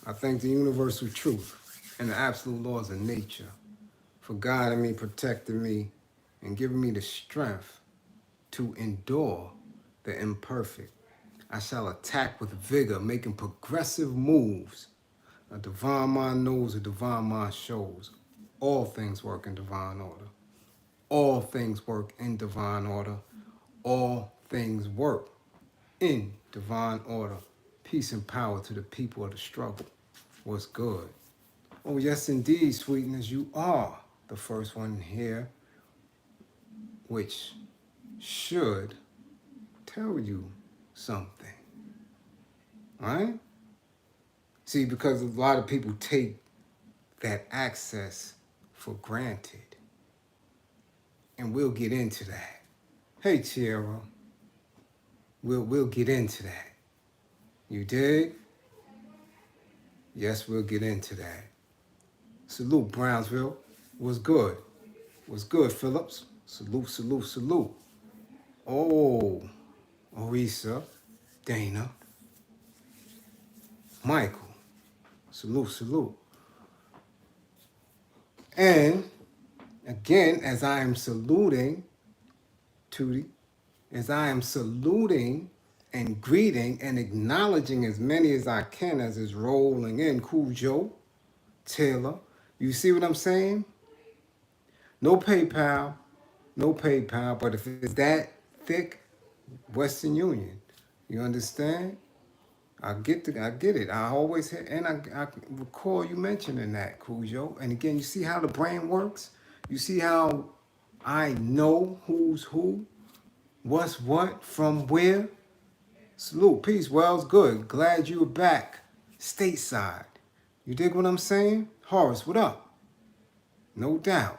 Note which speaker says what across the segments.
Speaker 1: I thank the universal truth and the absolute laws of nature for guiding me, protecting me, and giving me the strength to endure the imperfect. I shall attack with vigor, making progressive moves. A divine mind knows, a divine mind shows. All things work in divine order. All things work in divine order. All things work in divine order. Peace and power to the people of the struggle. What's good? Oh, yes, indeed, sweetness, you are the first one here, which should tell you something, right? See, because a lot of people take that access for granted, and we'll get into that. Hey, Tierra, we'll get into that. You dig? Yes, we'll get into that. Salute, Brownsville. What's good? What's good, Phillips? Salute, salute, salute. Oh, Orisa, Dana, Michael. Salute, salute. And again, as I am saluting, Tootie, as I am saluting and greeting and acknowledging as many as I can as is rolling in, Cujo, Taylor. You see what I'm saying? No PayPal, no PayPal, but if it's that thick, Western Union. You understand? I get it. I always hit, and I recall you mentioning that, Cujo. And again, you see how the brain works? You see how I know who's who, what's what, from where? Salute, peace, Wells, good. Glad you were back stateside. You dig what I'm saying? Horace, what up? No doubt.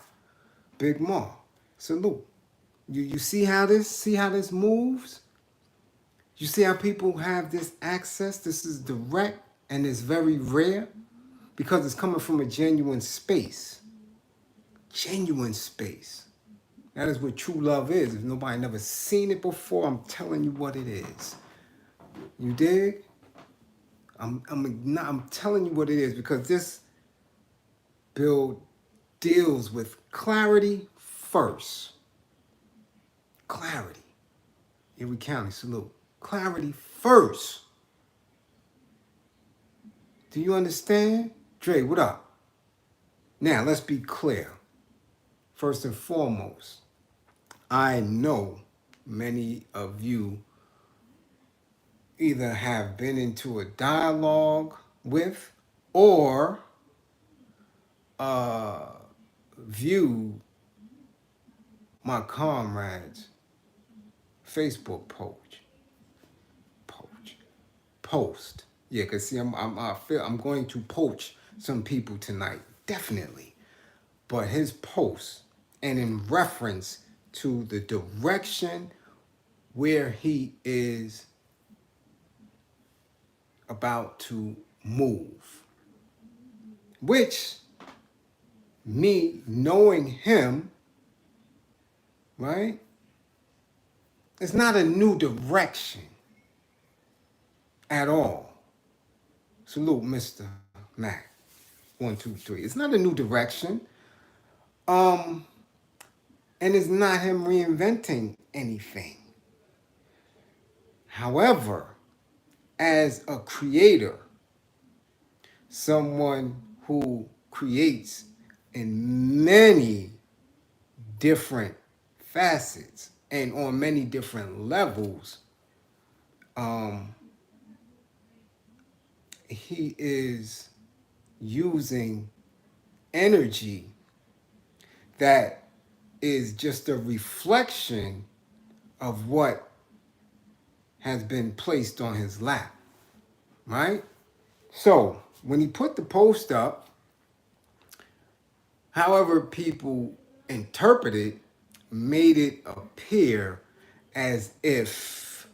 Speaker 1: Big Ma, salute. You see how this moves? You see how people have this access? This is direct and it's very rare because it's coming from a genuine space. Genuine space. That is what true love is. If nobody never seen it before, I'm telling you what it is. You dig? I'm telling you what it is because this bill deals with clarity first. Clarity. Erie County, salute. Clarity first. Do you understand? Dre, what up? Now, let's be clear. First and foremost, I know many of you either have been into a dialogue with or viewed my comrades' Facebook post. Yeah, cause see, I feel I'm going to poach some people tonight, definitely. But his post, and in reference to the direction where he is about to move, which me knowing him, right? It's not a new direction at all. Salute, Mr. Mac. 1, 2, 3. It's not a new direction. And it's not him reinventing anything. However, as a creator, someone who creates in many different facets and on many different levels, he is using energy that is just a reflection of what has been placed on his lap, right? So when he put the post up, however people interpret it, made it appear as if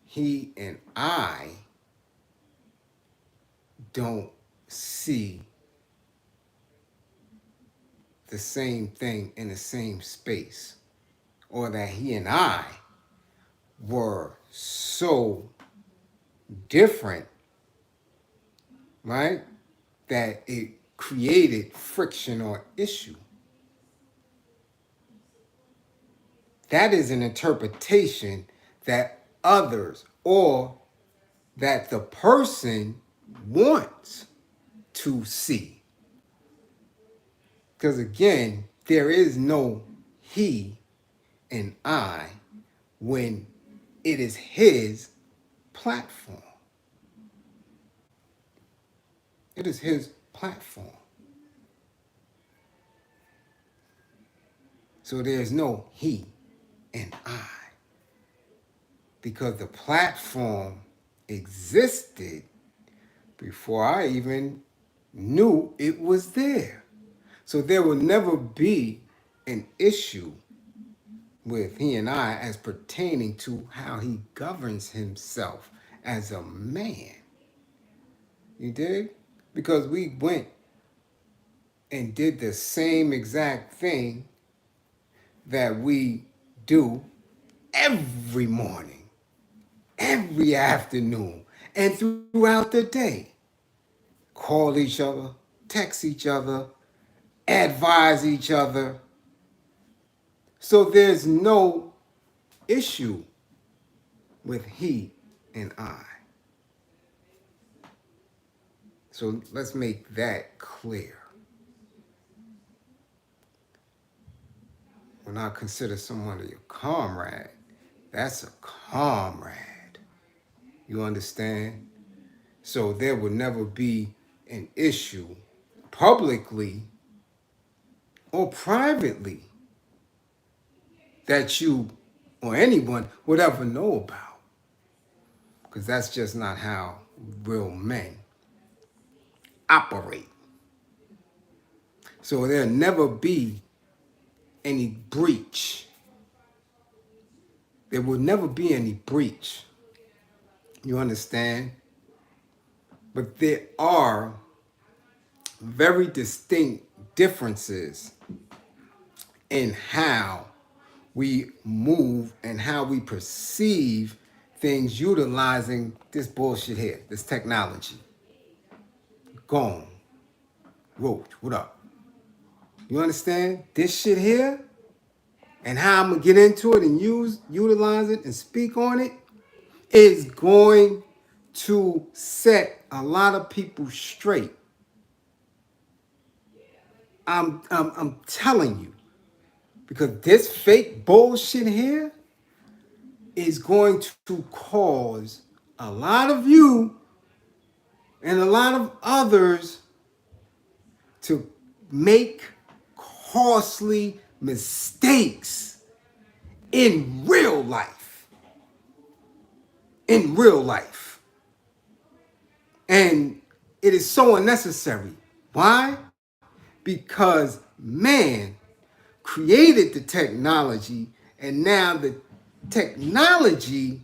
Speaker 1: he and I don't see the same thing in the same space, or that he and I were so different right? That it created friction or issue. That is an interpretation that others or that the person wants to see. Because again, there is no he and I when it is his platform. It is his platform. So there's no he and I because the platform existed before I even knew it was there. So there will never be an issue with he and I as pertaining to how he governs himself as a man. You dig? Because we went and did the same exact thing that we do every morning, every afternoon, and throughout the day. Call each other, text each other, advise each other. So there's no issue with he and I. So let's make that clear. When I consider someone your comrade, that's a comrade. You understand? So there would never be an issue publicly or privately that you or anyone would ever know about. Because that's just not how real men operate. So there'll never be any breach. There will never be any breach. You understand? But there are very distinct differences in how we move and how we perceive things utilizing this bullshit here, this technology. Gone. Roach, what up? You understand? This shit here and how I'm gonna get into it and utilize it and speak on it is going to set a lot of people straight. I'm telling you, because this fake bullshit here is going to cause a lot of you and a lot of others to make costly mistakes in real life. In real life. And it is so unnecessary. Why? Because man created the technology, and now the technology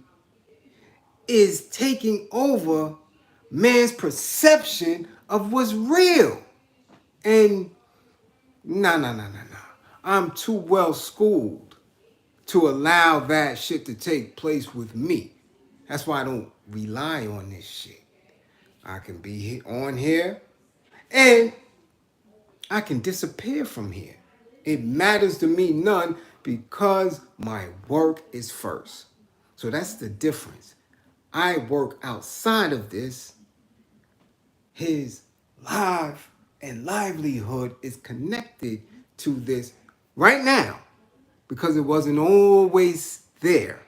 Speaker 1: is taking over man's perception of what's real. And no. I'm too well schooled to allow that shit to take place with me. That's why I don't rely on this shit. I can be on here and I can disappear from here. It matters to me none because my work is first. So that's the difference. I work outside of this. His life and livelihood is connected to this right now because it wasn't always there.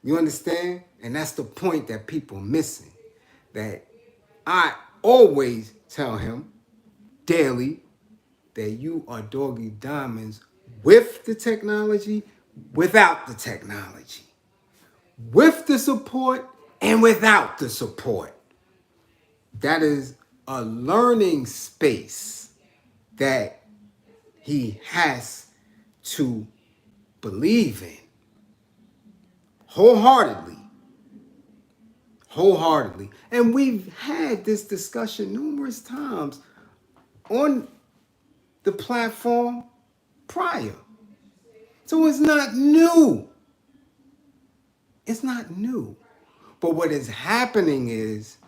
Speaker 1: You understand? And that's the point that people are missing. That I always tell him daily that you are doggy diamonds with the technology, without the technology, with the support and without the support. That is a learning space that he has to believe in wholeheartedly. Wholeheartedly. And we've had this discussion numerous times on the platform prior. So it's not new. It's not new. But what is happening is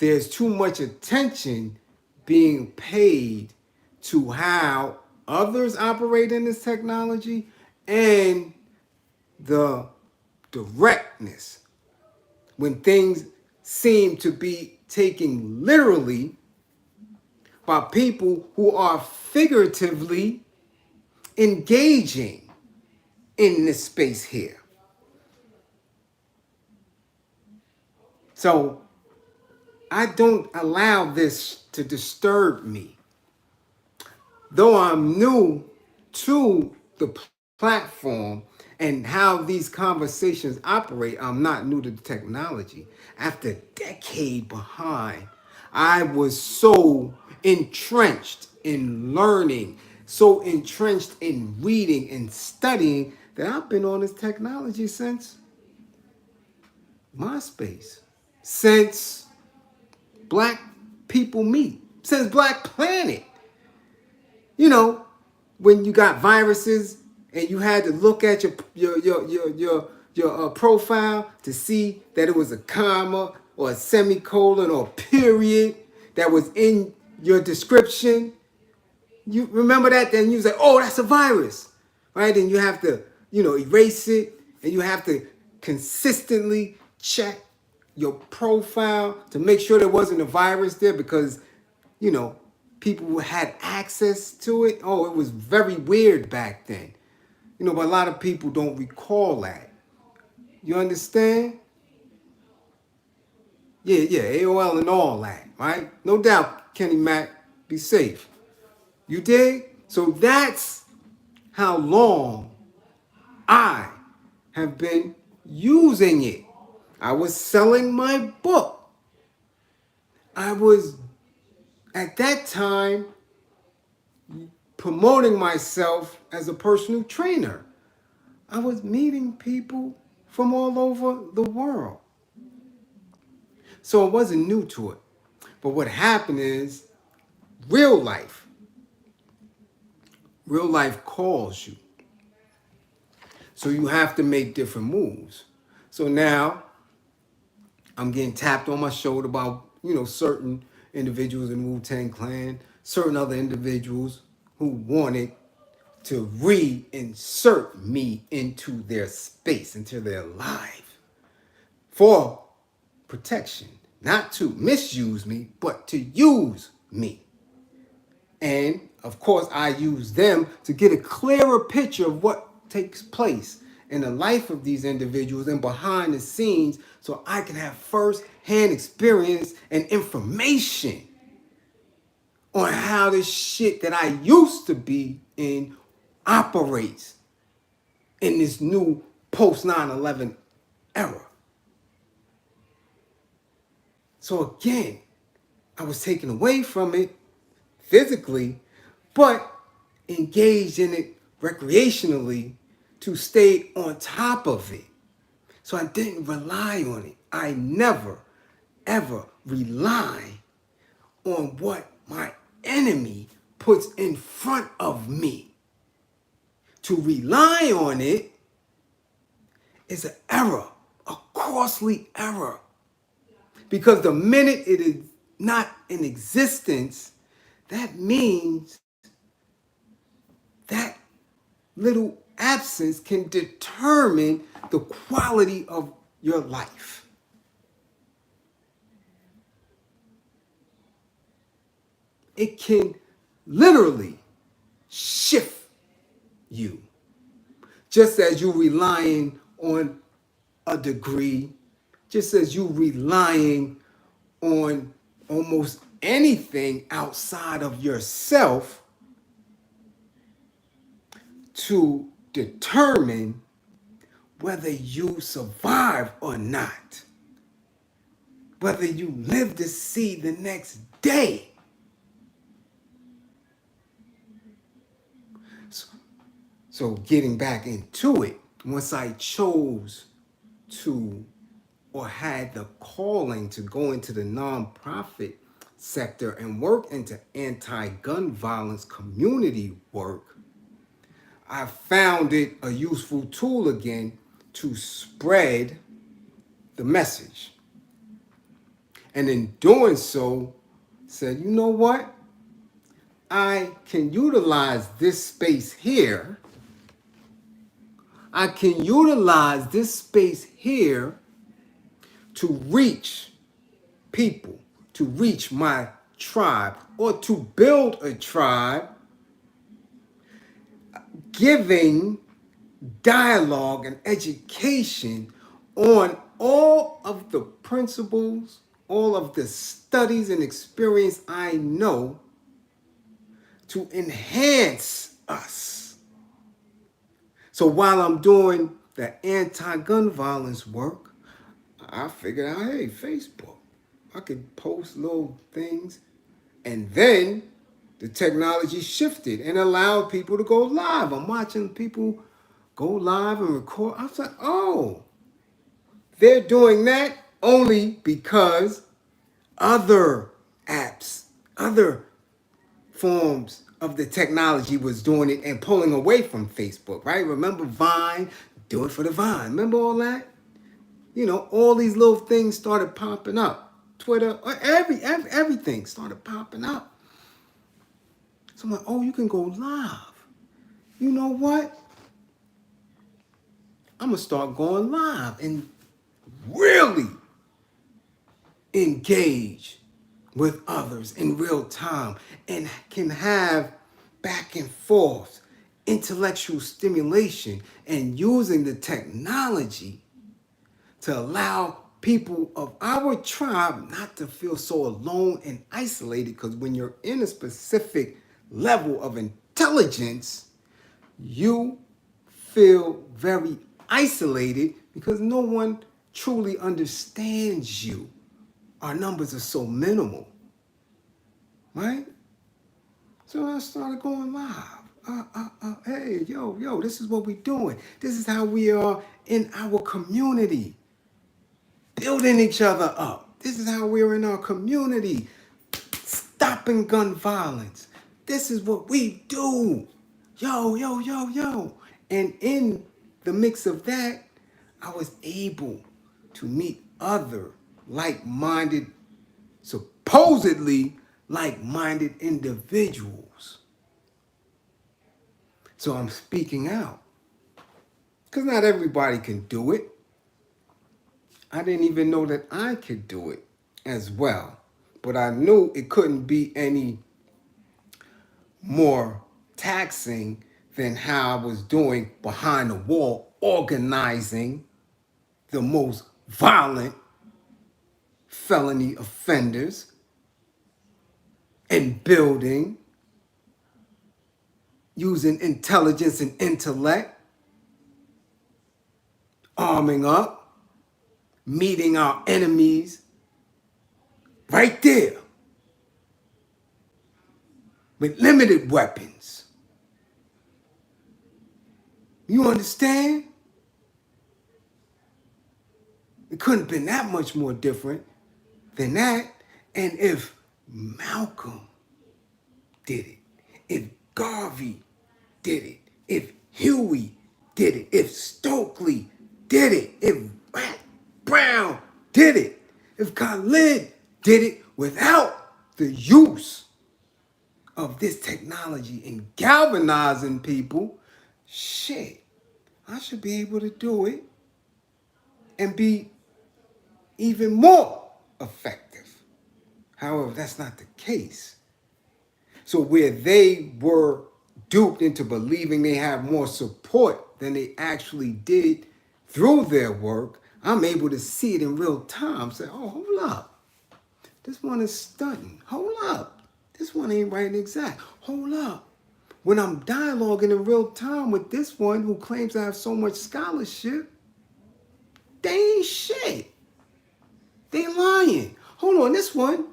Speaker 1: there's too much attention being paid to how others operate in this technology and the directness when things seem to be taken literally by people who are figuratively engaging in this space here. So I don't allow this to disturb me. Though I'm new to the platform and how these conversations operate, I'm not new to the technology. After a decade behind, I was so entrenched in learning, so entrenched in reading and studying that I've been on this technology since MySpace, since Black People Meet, since Black Planet. You know, when you got viruses and you had to look at your profile to see that it was a comma or a semicolon or a period that was in your description. You remember that? Then you was like, oh, that's a virus, right? And you have to, erase it, and you have to consistently check your profile to make sure there wasn't a virus there because, people who had access to it. Oh, it was very weird back then. But a lot of people don't recall that. You understand? Yeah, AOL and all that, right? No doubt, Kenny Mac, be safe. You dig? So that's how long I have been using it. I was selling my book. I was, at that time, promoting myself as a personal trainer. I was meeting people from all over the world. So I wasn't new to it. But what happened is real life calls you. So you have to make different moves. So now I'm getting tapped on my shoulder by, certain individuals in Wu-Tang Clan, certain other individuals who wanted to reinsert me into their space, into their life for protection. Not to misuse me, but to use me. And of course, I use them to get a clearer picture of what takes place in the life of these individuals and behind the scenes so I can have first-hand experience and information on how this shit that I used to be in operates in this new post 9/11 era. So again, I was taken away from it physically, but engaged in it recreationally to stay on top of it. So I didn't rely on it. I never, ever rely on what my enemy puts in front of me. To rely on it is an error, a costly error. Because the minute it is not in existence, that means that little absence can determine the quality of your life. It can literally shift you. Just as you're relying on a degree, just as you're relying on almost anything outside of yourself to determine whether you survive or not, whether you live to see the next day. So getting back into it, once I chose to or had the calling to go into the nonprofit sector and work into anti-gun violence community work, I found it a useful tool again to spread the message. And in doing so, said, you know what? I can utilize this space here. I can utilize this space here to reach people, to reach my tribe, or to build a tribe, giving dialogue and education on all of the principles, all of the studies and experience I know to enhance us. So while I'm doing the anti-gun violence work, I figured out, hey, Facebook, I could post little things. And then the technology shifted and allowed people to go live. I'm watching people go live and record. I was like, oh, they're doing that only because other apps, other forms of the technology was doing it and pulling away from Facebook, right? Remember Vine? Do it for the Vine. Remember all that? You know, all these little things started popping up. Twitter, everything started popping up. So I'm like, oh, you can go live. You know what? I'm going to start going live and really engage with others in real time and can have back and forth intellectual stimulation and using the technology to allow people of our tribe not to feel so alone and isolated, because when you're in a specific level of intelligence, you feel very isolated because no one truly understands you. Our numbers are so minimal, right? So I started going live. Hey, yo, this is what we're doing. This is how we are in our community, building each other up. This is how we are in our community, stopping gun violence. This is what we do. Yo. And in the mix of that, I was able to meet other like-minded, supposedly like-minded individuals. So I'm speaking out. Because not everybody can do it. I didn't even know that I could do it as well. But I knew it couldn't be any more taxing than how I was doing behind the wall, organizing the most violent felony offenders and building, using intelligence and intellect, arming up, meeting our enemies right there with limited weapons. You understand? It couldn't have been that much more different than that. And if Malcolm did it, if Garvey did it, if Huey did it, if Stokely did it, if Brown did it, if Khalid did it without the use of this technology in galvanizing people, shit, I should be able to do it and be even more effective. However, that's not the case. So where they were duped into believing they have more support than they actually did through their work, I'm able to see it in real time. Say, oh, hold up. This one is stunting. Hold up. This one ain't right and exact. Hold up. When I'm dialoguing in real time with this one who claims I have so much scholarship, they ain't shit. They lying. Hold on, this one,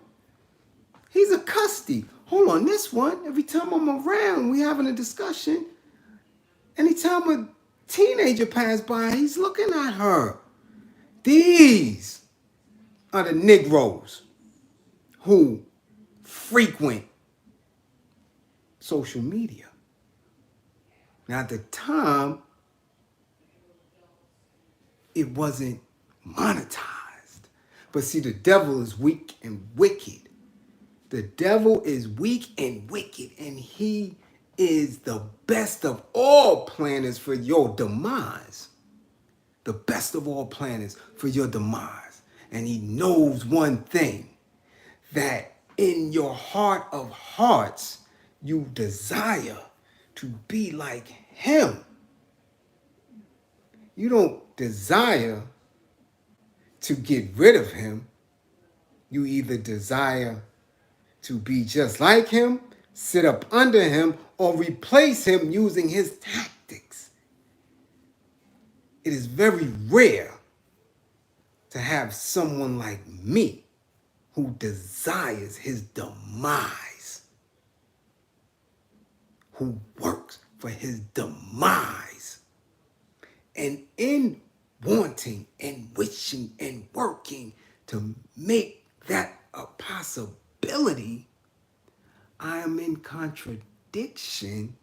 Speaker 1: he's a custody. Hold on, this one, every time I'm around, we having a discussion. Anytime a teenager passes by, he's looking at her. These are the Negroes who frequent social media. Now, at the time, it wasn't monetized, But see, the devil is weak and wicked. The devil is weak and wicked, and he is the best of all planners for your demise. The best of all planners for your demise. And he knows one thing, that in your heart of hearts, you desire to be like him. You don't desire to get rid of him. You either desire to be just like him, sit up under him, or replace him using his tactics. It is very rare to have someone like me who desires his demise, who works for his demise. And in wanting and wishing and working to make that a possibility, I am in contradiction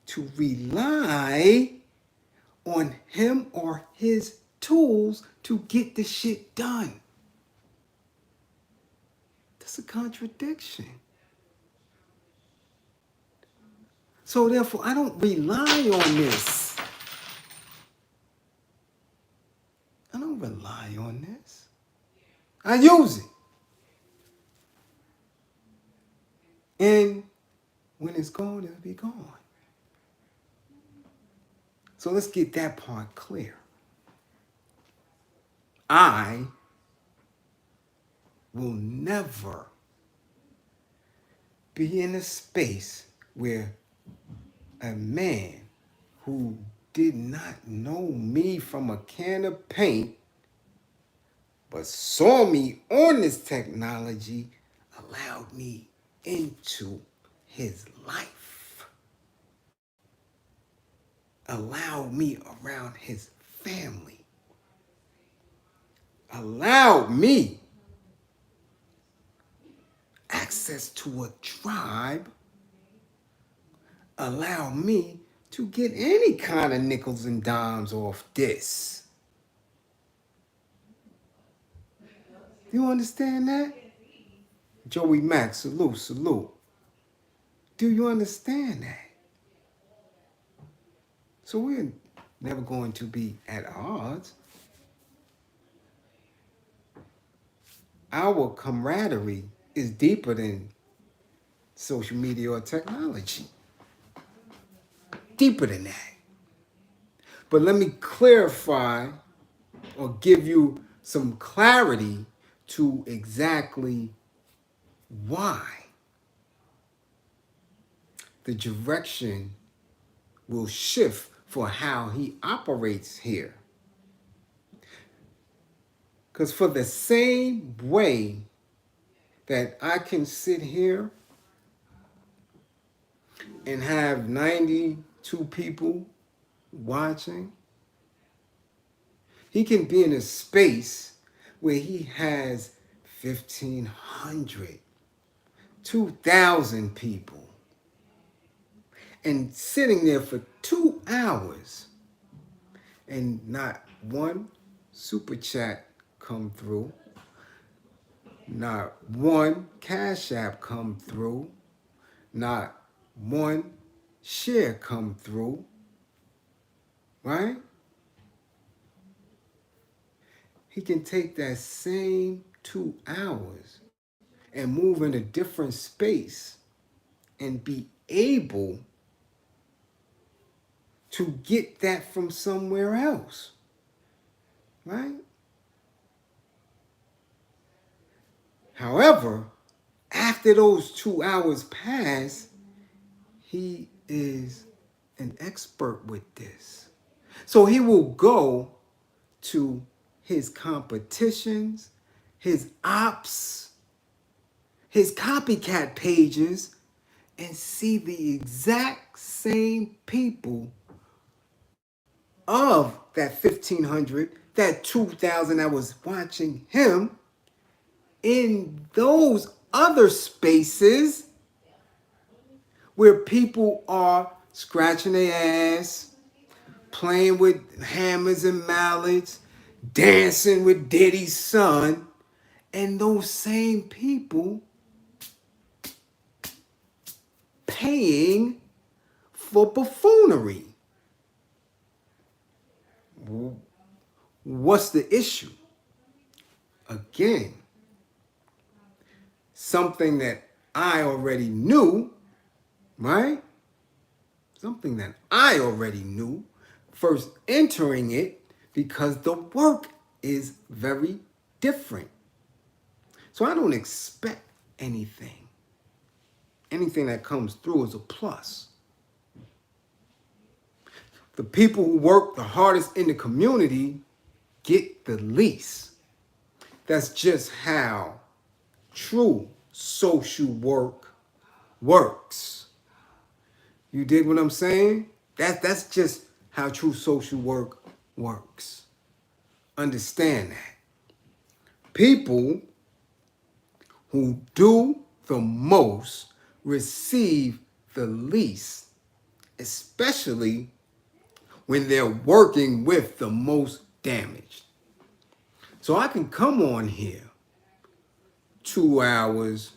Speaker 1: to rely on him or his tools to get the shit done. That's a contradiction. So therefore, I don't rely on this. I don't rely on this. I use it. And when it's gone, it'll be gone. So let's get that part clear. I will never be in a space where a man who did not know me from a can of paint but saw me on this technology allowed me into his life, allowed me around his family, allowed me access to a tribe, allowed me to get any kind of nickels and dimes off this. You understand that? Joey Mack, salute, salute. Do you understand that? So we're never going to be at odds. Our camaraderie is deeper than social media or technology. Deeper than that. But let me clarify or give you some clarity to exactly why the direction will shift for how he operates here. Because for the same way that I can sit here and have 92 people watching, he can be in a space where he has 1,500, 2,000 people, and sitting there for 2 hours and not one super chat come through, not one Cash App come through, not one share come through, right? He can take that same 2 hours and move in a different space and be able to get that from somewhere else, right? However, after those 2 hours pass, he is an expert with this. So he will go to his competitions, his ops, his copycat pages, and see the exact same people of that 1,500, that 2,000 that was watching him in those other spaces where people are scratching their ass, playing with hammers and mallets, dancing with Diddy's son, And those same people paying for buffoonery. What's the issue? Again, something that I already knew, right? Something that I already knew first entering it, because the work is very different. So I don't expect anything. Anything that comes through is a plus. The people who work the hardest in the community get the least. That's just how true social work works. You dig what I'm saying? That's just how true social work works. Understand that. People who do the most receive the least, especially when they're working with the most damaged. So I can come on here 2 hours,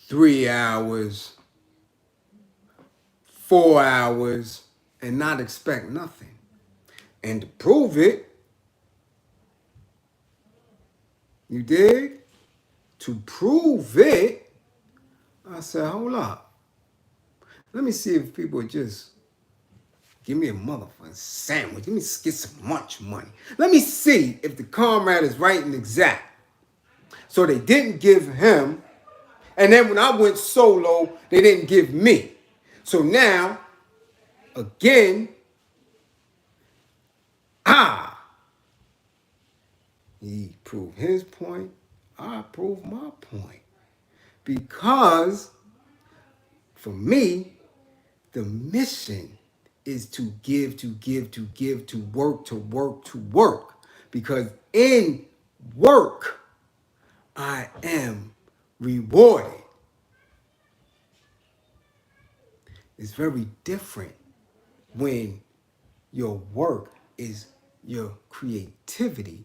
Speaker 1: 3 hours, 4 hours, and not expect nothing. And to prove it, you dig? To prove it, I said, hold up. Let me see if people just give me a motherfucking sandwich. Let me get some lunch money. Let me see if the comrade is right and exact. So they didn't give him, and then when I went solo, they didn't give me. So now, again, he proved his point, I proved my point. Because for me, the mission is to give, to give, to give, to work, to work, to work. Because in work, I am rewarded. It's very different when your work is your creativity,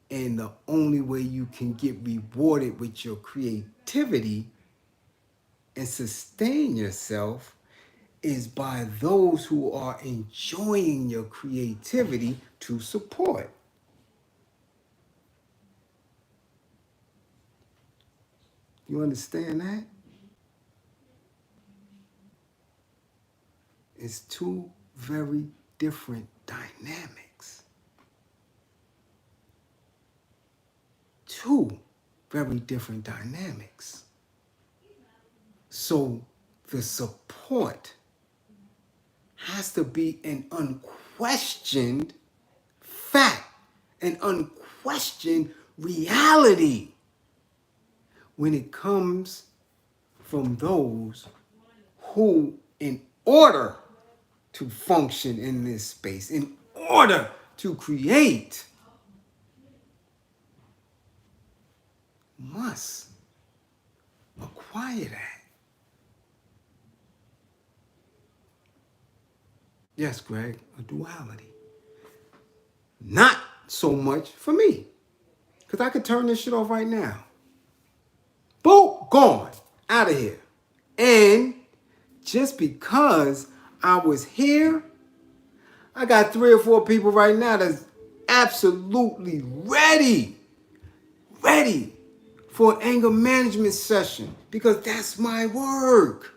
Speaker 1: and the only way you can get rewarded with your creativity and sustain yourself is by those who are enjoying your creativity to support. You understand that? It's two very different dynamics. Two very different dynamics. So the support has to be an unquestioned fact, an unquestioned reality when it comes from those who, in order to function in this space, in order to create, must acquire that. Yes, Greg, a duality. Not so much for me, because I could turn this shit off right now. Boom, gone, out of here. And just because I was here, I got 3 or 4 people right now that's absolutely ready for an anger management session, because that's my work.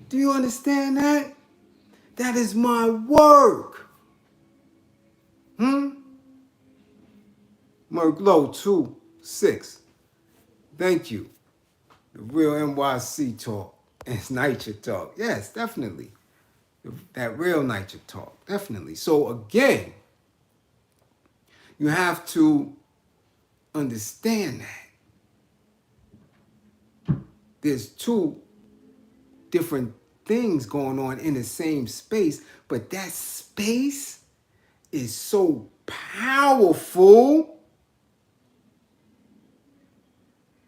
Speaker 1: Do you understand that? That is my work. Merklow 26. Thank you. The real NYC talk. It's Nature talk. Yes, definitely. That real Nature talk. Definitely. So again, you have to understand that there's 2 different things going on in the same space, but that space is so powerful.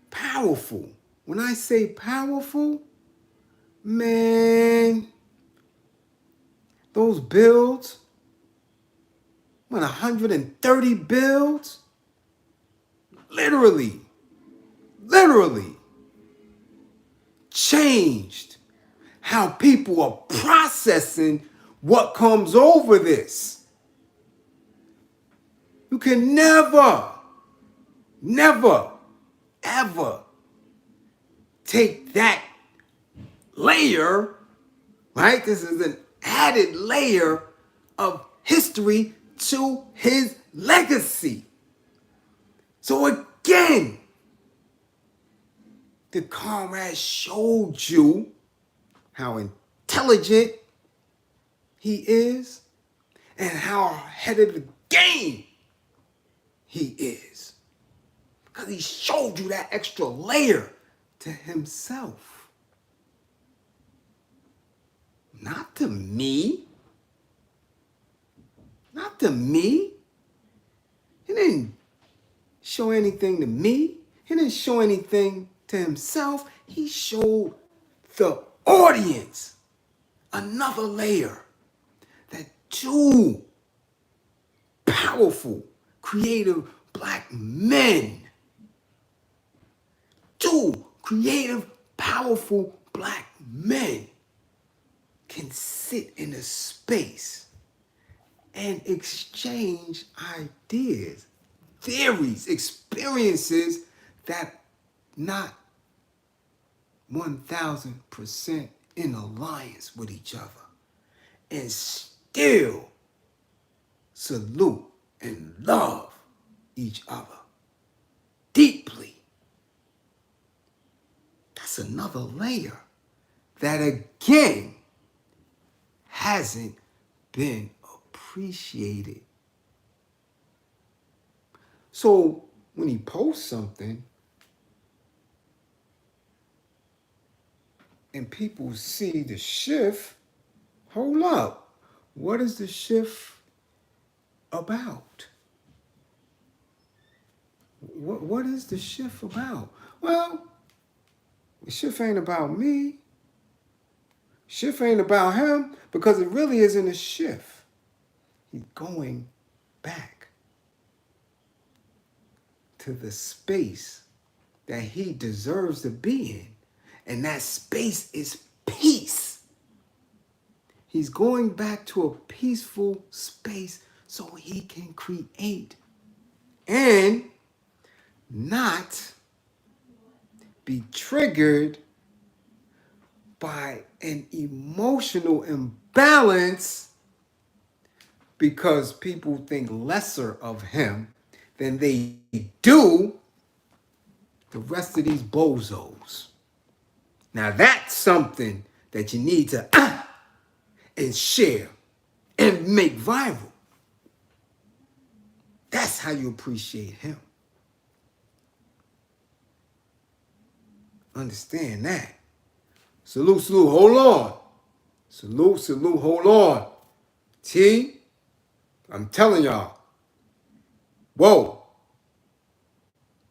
Speaker 1: Powerful. When I say powerful, man, those builds, 130 builds, literally changed how people are processing what comes over this. You can never, ever take that layer, right? This is an added layer of history to his legacy. So again, the comrade showed you how intelligent he is and how ahead of the game he is. Because he showed you that extra layer to himself. Not to me. Not to me. He didn't show anything to me. He didn't show anything to himself. He showed the audience another layer that two powerful, creative black men, two creative, powerful black men can sit in a space and exchange ideas, theories, experiences that not 1,000% in alliance with each other, and still salute and love each other deeply. That's another layer that again hasn't been appreciated. So when he posts something and people see the shift, hold up, what is the shift about? What is the shift about? Well, the shift ain't about me. Shift ain't about him, because it really isn't a shift. He's going back to the space that he deserves to be in. And that space is peace. He's going back to a peaceful space so he can create and not be triggered by an emotional imbalance because people think lesser of him than they do the rest of these bozos. Now that's something that you need to and share and make viral. That's how you appreciate him. Understand that. Salute, hold on. Salute, hold on. T, I'm telling y'all, whoa,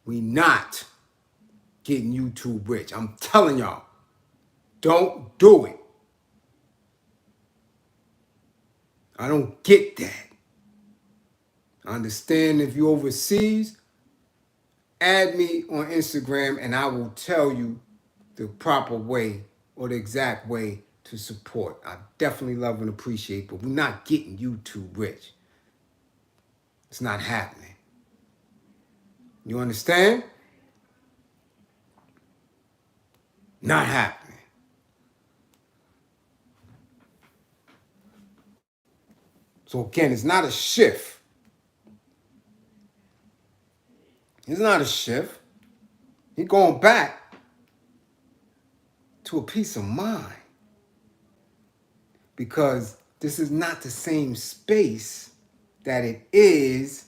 Speaker 1: we not getting YouTube rich. I'm telling y'all, don't do it. I don't get that. I understand if you're overseas, add me on Instagram and I will tell you the proper way or the exact way to support. I definitely love and appreciate, but we're not getting YouTube rich. It's not happening. You understand? Not happening. So again, it's not a shift. It's not a shift. He's going back to a peace of mind. Because this is not the same space that it is.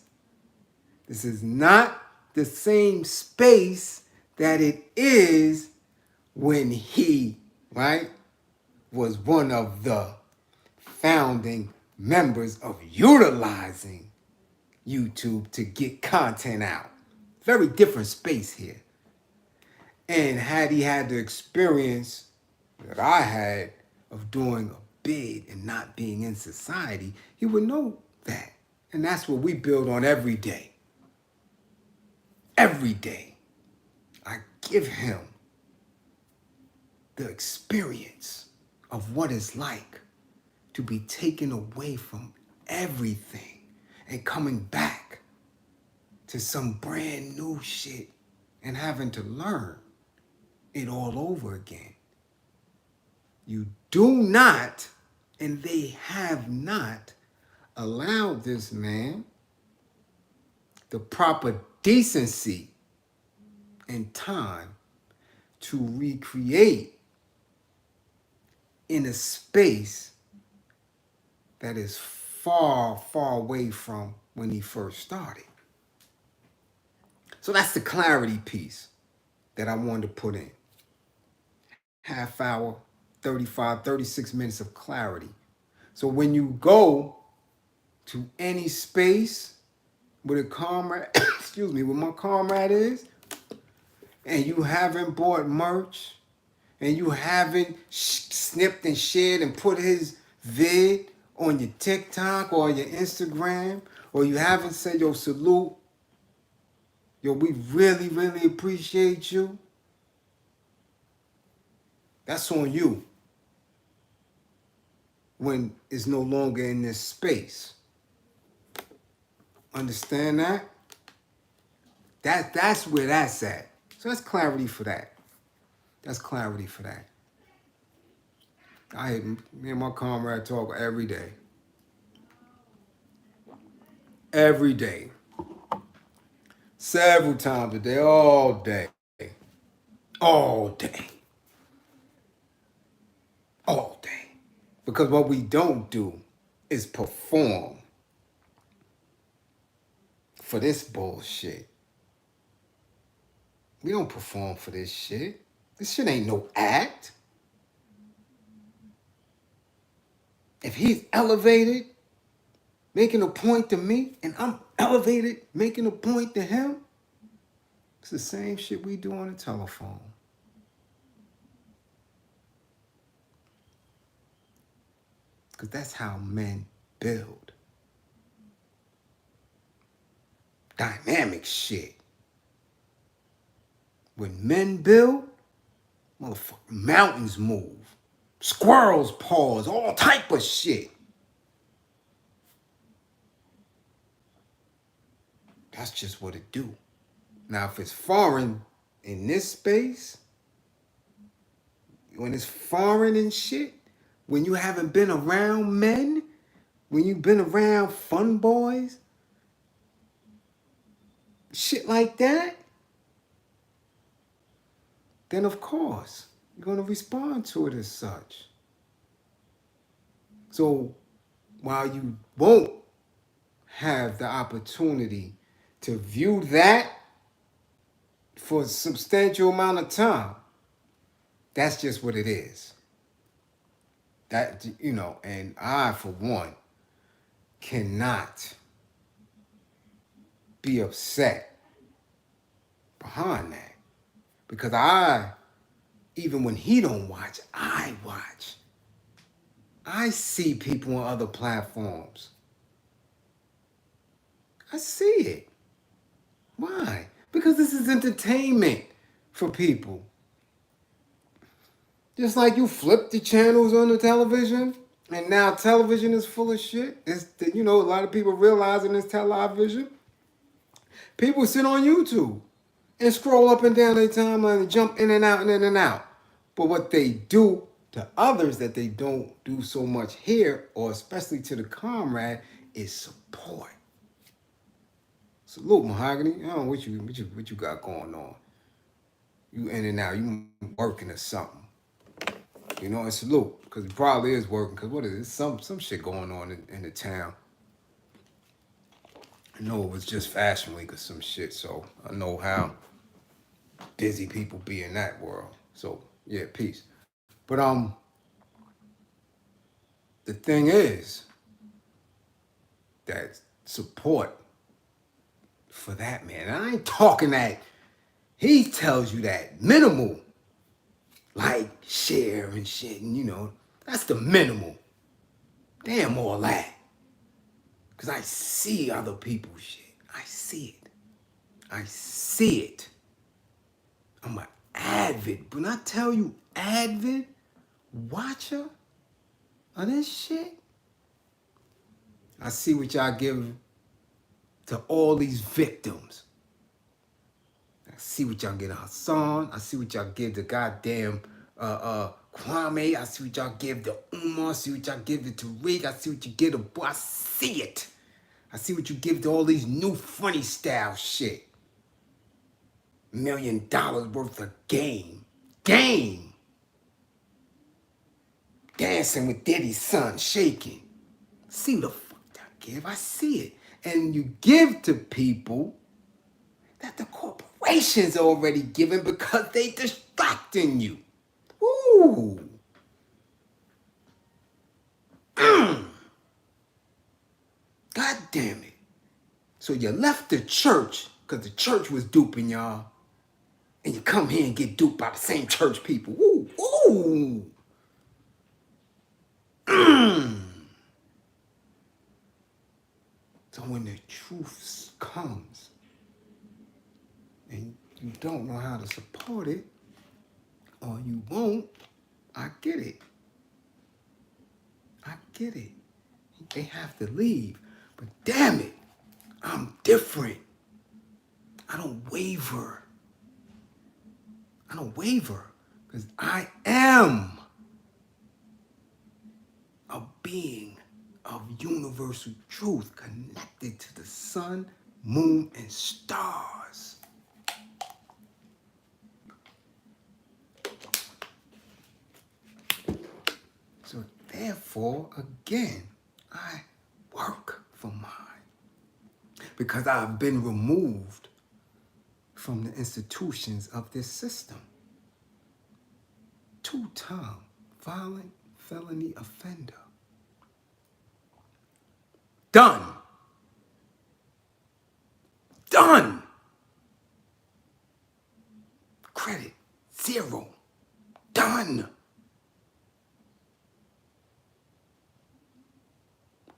Speaker 1: This is not the same space that it is when he, right, was one of the founding members of utilizing YouTube to get content out. Very different space here. And had he had the experience that I had of doing a bid and not being in society, he would know that. And that's what we build on every day. every day, I give him the experience of what it's like to be taken away from everything and coming back to some brand new shit and having to learn it all over again. You do not, and they have not, allowed this man the proper decency and time to recreate in a space that is far, far away from when he first started. So that's the clarity piece that I wanted to put in. Half hour, 35, 36 minutes of clarity. So when you go to any space with a comrade, excuse me, where my comrade is, and you haven't bought merch, and you haven't snipped and shared and put his vid on your TikTok or your Instagram, or you haven't said, yo, salute, yo, we really, really appreciate you, that's on you when it's no longer in this space. Understand that? That's where that's at. So that's clarity for that. That's clarity for that. Me and my comrade talk every day. Every day. Several times a day, all day. All day. All day. Because what we don't do is perform for this bullshit. We don't perform for this shit. This shit ain't no act. If he's elevated, making a point to me, and I'm elevated, making a point to him, it's the same shit we do on the telephone. Because that's how men build. Dynamic shit. When men build, motherfucking mountains move. Squirrels paws, all type of shit. That's just what it do. Now, if it's foreign in this space, when it's foreign and shit, when you haven't been around men, when you've been around fun boys, shit like that, then of course, you're going to respond to it as such. So while you won't have the opportunity to view that for a substantial amount of time, that's just what it is. That, you know, and I, for one, cannot be upset behind that. Because even when he don't watch, I watch. I see people on other platforms. I see it. Why? Because this is entertainment for people. Just like you flip the channels on the television, and now television is full of shit. A lot of people realizing it's television. People sit on YouTube and scroll up and down their timeline and jump in and out and in and out. But what they do to others that they don't do so much here, or especially to the comrade, is support. Salute, Mahogany. I don't know what you got going on. You in and out. You working or something. You know, and salute, because it probably is working. Because what is it? Some shit going on in the town. I know it was just Fashion Week or some shit, so I know how busy people be in that world. So yeah, peace. But the thing is that support for that man. I ain't talking that he tells you that minimal, like share and shit, and that's the minimal. Damn all that. Because I see other people's shit. I see it. I see it. I'm an avid, when I tell you avid watcher of this shit, I see what y'all give to all these victims. I see what y'all get to Hassan. I see what y'all give to goddamn Kwame. I see what y'all give to Umar. I see what y'all give to Tariq. I see what you give to Boy. I see it. I see what you give to all these new funny style shit. $1 million worth of game. Game. Dancing with Diddy's son, shaking. See what the fuck y'all give. I see it. And you give to people that the corporation's already given because they distracting you. Ooh. God damn it. So you left the church because the church was duping y'all. And you come here and get duped by the same church people. Ooh. Ooh. So when the truth comes and you don't know how to support it, or you won't, I get it. I get it. They have to leave. But damn it, I'm different. I don't waver. I don't waver because I am a being of universal truth connected to the sun, moon, and stars. So therefore, again, I work for mine because I've been removed from the institutions of this system. 2-time violent felony offender. Done. Done. Credit 0. Done.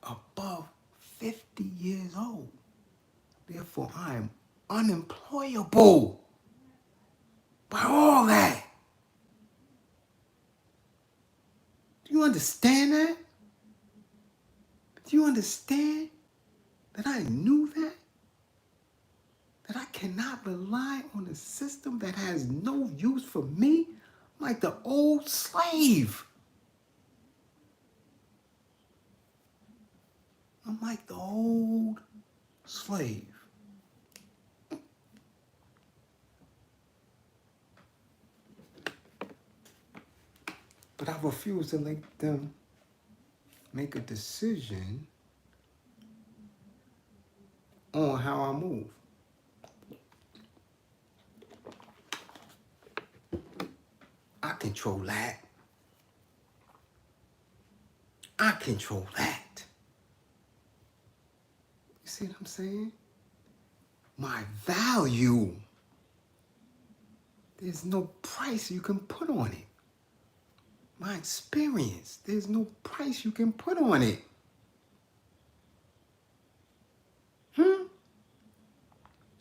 Speaker 1: Above 50 years old. Therefore, I am unemployable by all that. Do you understand that? Do you understand that I knew that? That I cannot rely on a system that has no use for me? I'm like the old slave. I'm like the old slave. But I refuse to let them make a decision on how I move. I control that. I control that. You see what I'm saying? My value. There's no price you can put on it. My experience. There's no price you can put on it.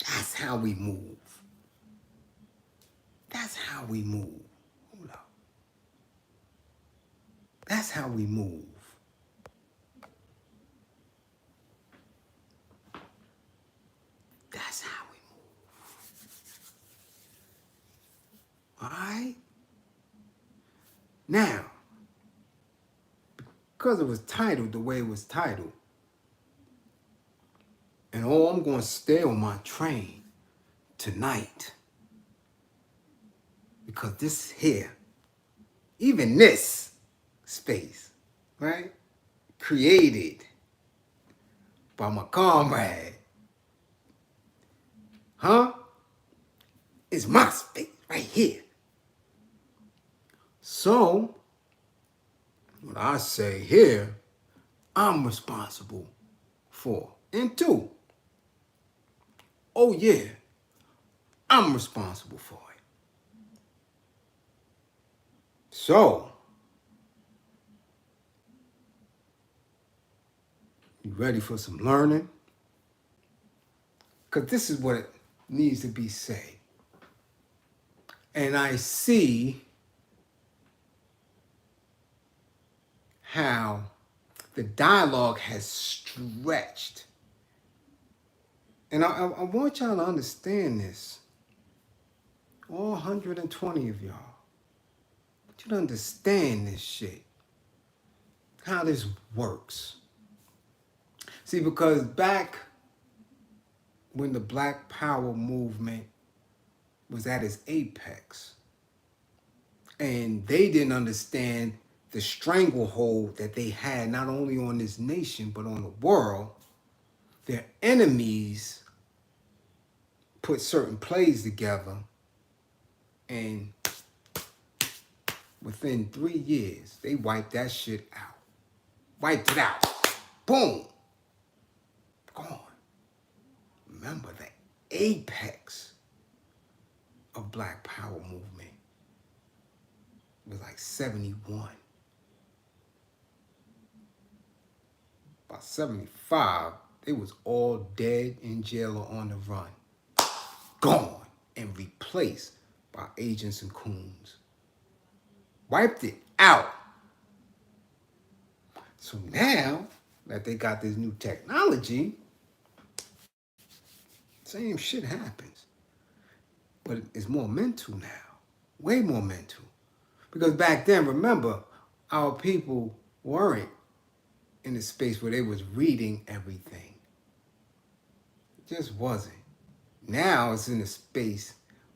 Speaker 1: That's how we move. That's how we move. Hold up. That's how we move. That's how we move. All right? Now, because it was titled the way it was titled, and I'm going to stay on my train tonight. Because this here, even this space, right, created by my comrade, is my space right here. So, what I say here, I'm responsible for. And 2, oh yeah, I'm responsible for it. So, you ready for some learning? Because this is what needs to be said. And I see how the dialogue has stretched. And I want y'all to understand this. All 120 of y'all. I want you to understand this shit. How this works. See, because back when the Black Power movement was at its apex, and they didn't understand the stranglehold that they had not only on this nation but on the world, their enemies put certain plays together, and within 3 years, they wiped that shit out. Wiped it out. Boom. Gone. Remember, the apex of Black Power movement was like 71. By 75, they was all dead, in jail, or on the run. Gone and replaced by agents and coons. Wiped it out. So now that they got this new technology, same shit happens. But it's more mental now. Way more mental. Because back then, remember, our people weren't in a space where they was reading everything. It just wasn't. Now it's in a space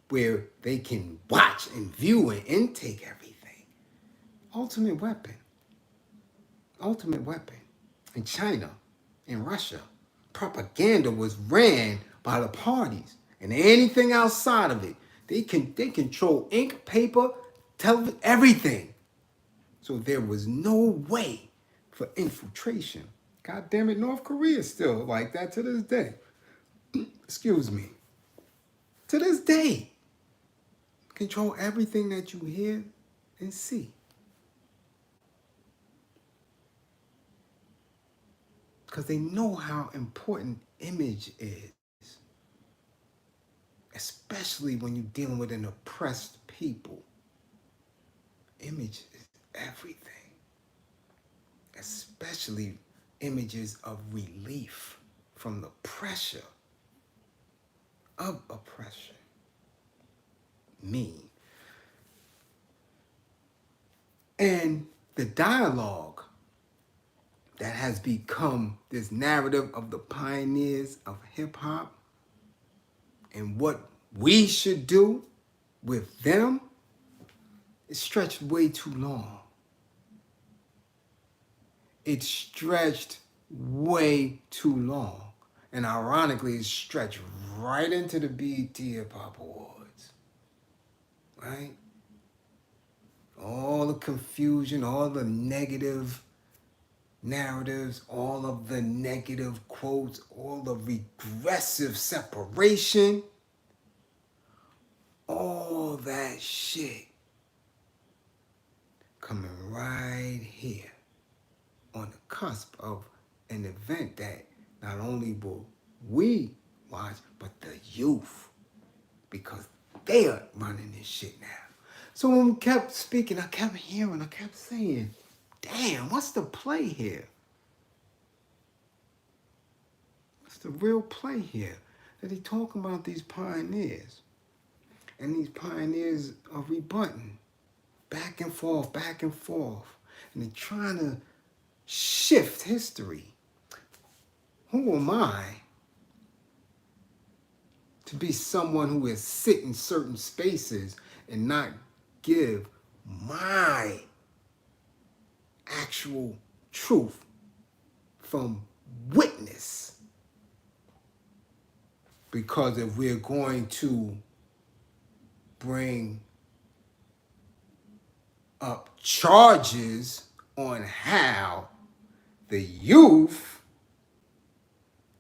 Speaker 1: where they can watch and view and intake everything. Ultimate weapon. Ultimate weapon. In China, in Russia, propaganda was ran by the parties. And anything outside of it, they control ink, paper, television, everything. So there was no way for infiltration. God damn it, North Korea is still like that to this day. Excuse me. To this day. Control everything that you hear and see. Because they know how important image is. Especially when you're dealing with an oppressed people. Image is everything. Especially images of relief from the pressure of oppression. Mean. And the dialogue that has become this narrative of the pioneers of hip-hop and what we should do with them is stretched way too long. It stretched way too long. And ironically, it stretched right into the BET Hip Hop Awards. Right? All the confusion, all the negative narratives, all of the negative quotes, all the regressive separation, all that shit coming right here on the cusp of an event that not only will we watch, but the youth, because they are running this shit now. So when we kept speaking, I kept hearing, I kept saying, damn, what's the play here? What's the real play here? That he talking about these pioneers. And these pioneers are rebutting back and forth, back and forth. And they're trying to shift history. Who am I to be someone who is sit in certain spaces and not give my actual truth from witness? Because if we're going to bring up charges on how the youth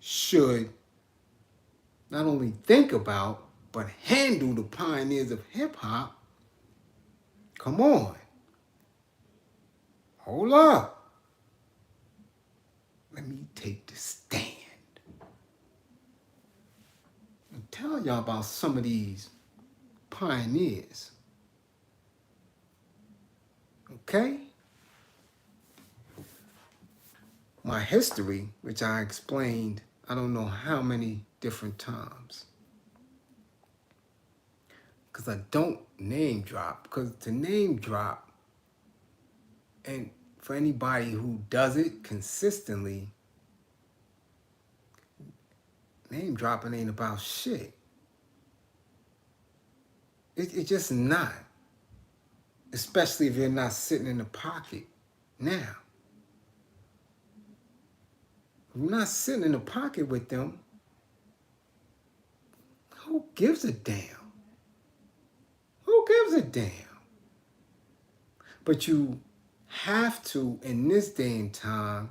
Speaker 1: should not only think about, but handle the pioneers of hip-hop, come on. Hold up. Let me take the stand. tell y'all about some of these pioneers. Okay? My history, which I explained I don't know how many different times. Because I don't name drop. Because to name drop, and for anybody who does it consistently, name dropping ain't about shit. It's just not. Especially if you're not sitting in the pocket now. If you're not sitting in the pocket with them, who gives a damn? Who gives a damn? But you have to, in this day and time,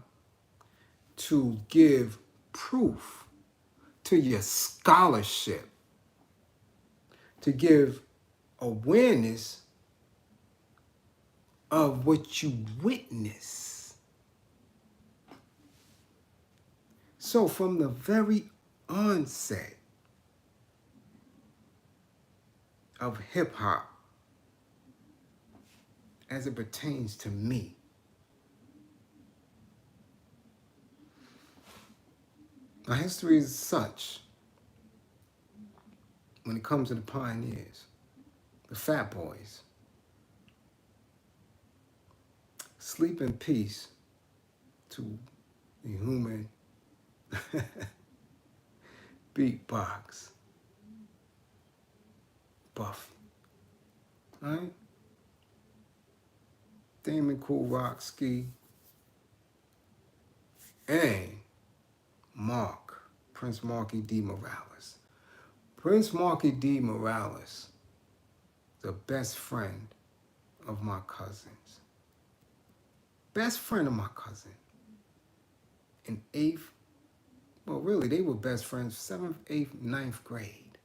Speaker 1: to give proof to your scholarship, to give awareness of what you witness. So from the very onset of hip hop, as it pertains to me, my history is such, when it comes to the pioneers, the Fatboys. Sleep in peace to the human beatbox, Buffy. Right? Damon Cool Rock Ski, and Mark, Prince Marky D. Morales. Prince Marky D. Morales, the best friend of my cousins. Best friend of my cousin. In 8th, well really they were best friends 7th, 8th, 9th grade.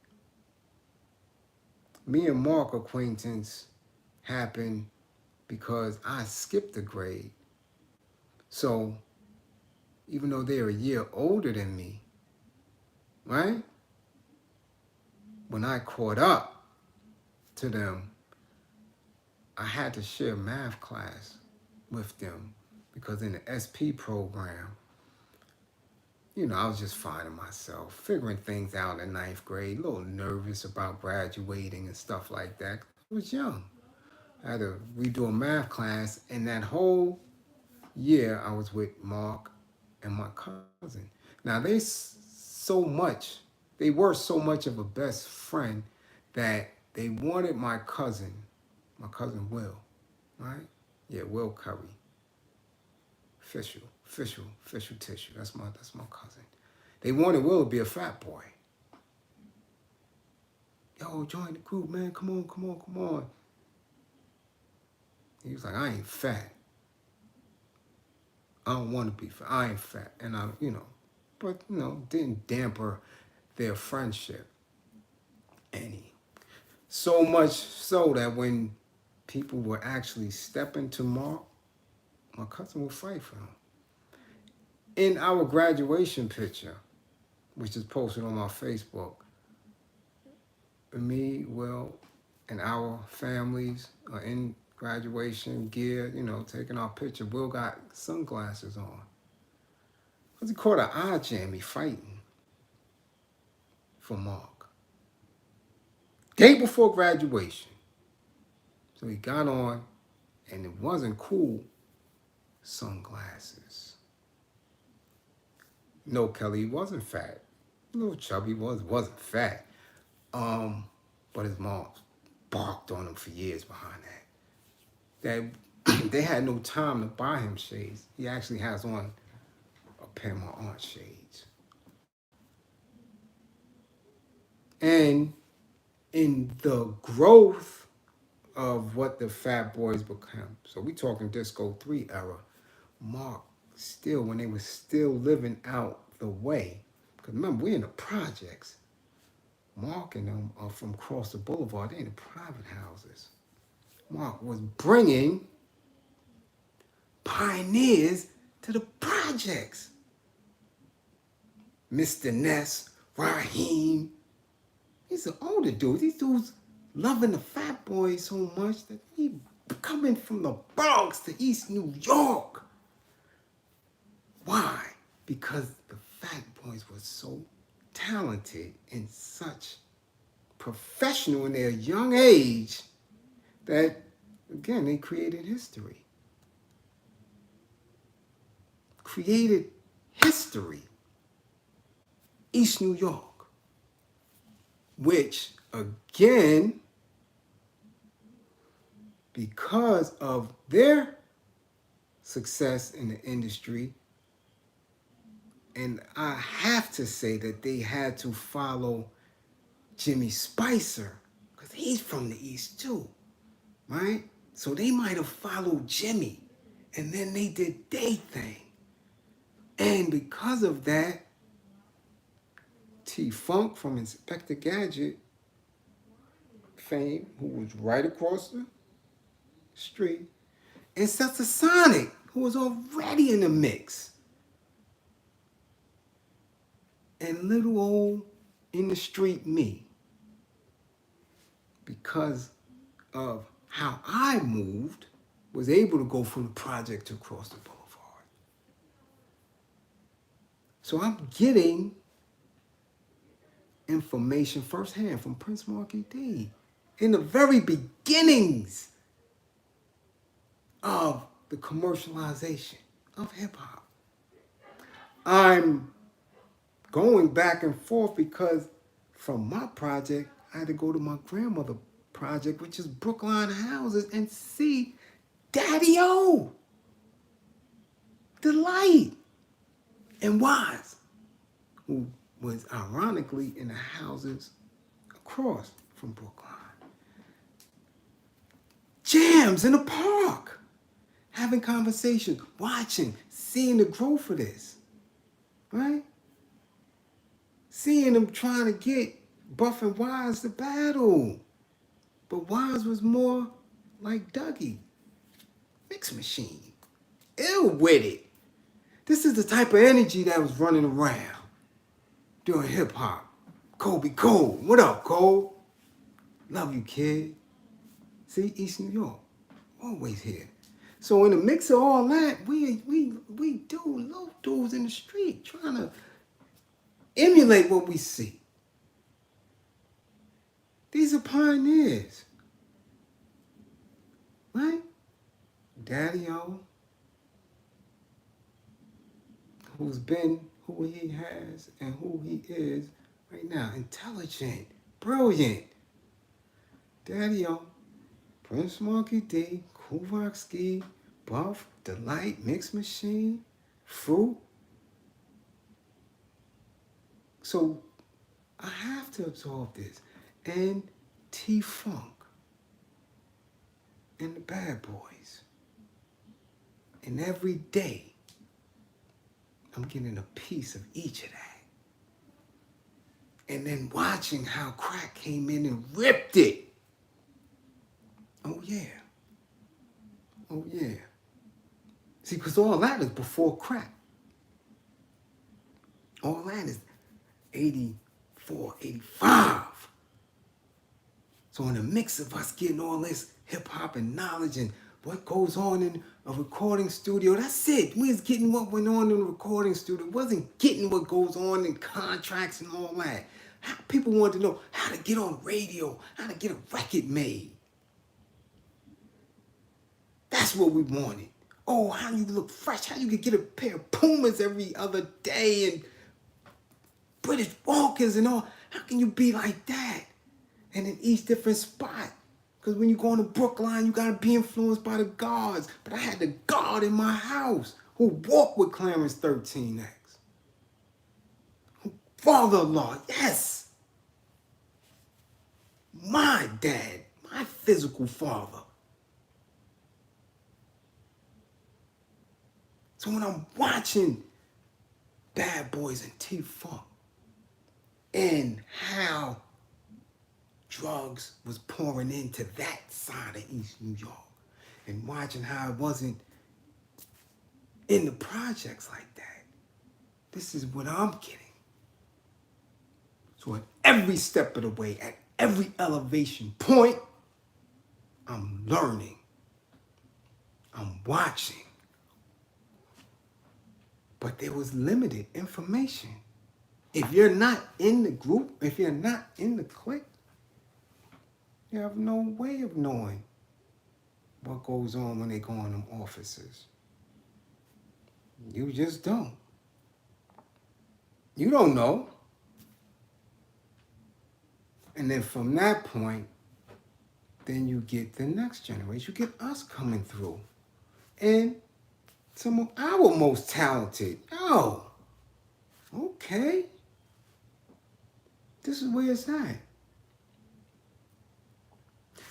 Speaker 1: Me and Mark acquaintance happened because I skipped a grade. So even though they're a year older than me, right? When I caught up to them, I had to share math class with them because in the SP program, you know, I was just finding myself, figuring things out in 9th grade, a little nervous about graduating and stuff like that. I was young. I had to redo a math class, and that whole year I was with Mark and my cousin. Now they were so much of a best friend that they wanted my cousin Will, right? Yeah, Will Curry. Official tissue. That's my cousin. They wanted Will to be a fat boy. Yo, join the group, man. Come on. He was like, I ain't fat. I don't want to be fat. I ain't fat. And but didn't damper their friendship any. So much so that when people were actually stepping to Mark, my cousin would fight for him. In our graduation picture, which is posted on my Facebook, me, Will, and our families are in graduation gear, taking our picture. Will got sunglasses on. Because he caught an eye jammy fighting for Mark. Day before graduation. So he got on, and it wasn't cool, sunglasses. No, Kelly, he wasn't fat. A little chubby, wasn't fat. But his mom barked on him for years behind that. That they had no time to buy him shades. He actually has on a pair of my aunt's shades. And in the growth of what the Fatboys become, so we talking Disco 3 era, Mark still, when they were still living out the way, because remember, we in the projects. Mark and them are from across the boulevard. They in the private houses. Mark was bringing pioneers to the projects. Mr. Ness, Raheem, These are older dudes. These dudes loving the Fatboys so much that he coming from the Bronx to East New York. Why? Because the Fatboys were so talented and such professional in their young age that, again, they created history. Created history. East New York, which, again, because of their success in the industry, and I have to say that they had to follow Jimmy Spicer, because he's from the East too, right? So they might have followed Jimmy, and then they did their thing. And because of that, T-Funk from Inspector Gadget fame, who was right across the street, and Stetsasonic, who was already in the mix, and little old in the street me, because of how I moved, was able to go from the project to across the boulevard. So I'm getting information firsthand from Prince Marky D in the very beginnings of the commercialization of hip hop. I'm going back and forth because from my project, I had to go to my grandmother's project, which is Brookline Houses, and see Daddy-O, Delight, and Wise, who was ironically in the houses across from Brookline. Jams in the park, having conversations, watching, seeing the growth of this, right? Seeing them trying to get Buff and Wise to battle. But Wise was more like Dougie. Mix machine. Ill with it. This is the type of energy that was running around during hip hop. Kobe Cole. What up, Cole? Love you, kid. See, East New York. Always here. So in the mix of all that, we do little dudes in the street trying to emulate what we see. These are pioneers. Right? Daddy-O, who's been who he has and who he is right now. Intelligent, brilliant. Daddy-O, Prince Marky D, Kool Rock Ski, Buff, Delight, Mix Machine, Fruit. So I have to absorb this. And T-Funk and the Bad Boys. And every day, I'm getting a piece of each of that. And then watching how crack came in and ripped it. Oh, yeah. Oh, yeah. See, because all that is before crack. All that is 84, 85. So in the mix of us getting all this hip-hop and knowledge and what goes on in a recording studio, that's it. We was getting what went on in the recording studio. Wasn't getting what goes on in contracts and all that. People wanted to know how to get on radio, how to get a record made. That's what we wanted. Oh, how you look fresh, how you could get a pair of Pumas every other day and British Walkers and all. How can you be like that? And in each different spot. Because when you go into Brookline, you got to be influenced by the guards. But I had the guard in my house who walked with Clarence 13X. Father-in-law, yes. My dad, my physical father. So when I'm watching Bad Boys and T-Funk and how drugs was pouring into that side of East New York and watching how it wasn't in the projects like that, this is what I'm getting. So at every step of the way, at every elevation point, I'm learning. I'm watching. But there was limited information. If you're not in the group, if you're not in the clique, you have no way of knowing what goes on when they go in them offices. You just don't. You don't know. And then from that point, then you get the next generation. You get us coming through. And some of our most talented. Oh, okay. This is where it's at.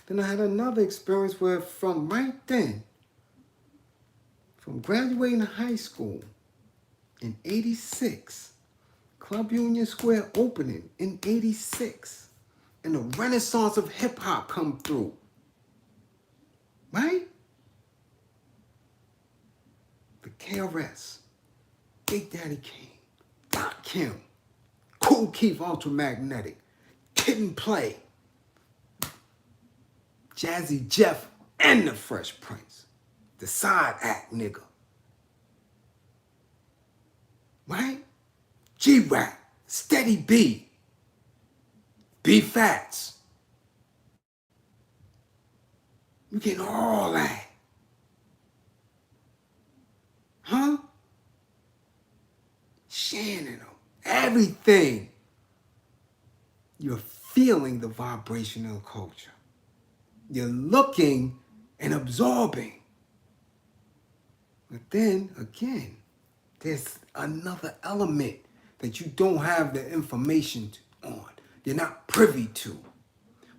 Speaker 1: Then I had another experience where from right then, from graduating high school in 86, Club Union Square opening in 86, and the renaissance of hip hop come through. Right? The KRS, Big Daddy Kane, Doc Kim, Kool Keith Ultramagnetic, Kid and Play, Jazzy Jeff, and the Fresh Prince. The Side Act nigga. Right? G-Rap, Steady B, B-Fats. You getting all that. Huh? Shannon them. Everything. You're feeling the vibration of the culture. You're looking and absorbing. But then, again, there's another element that you don't have the information on. You're not privy to.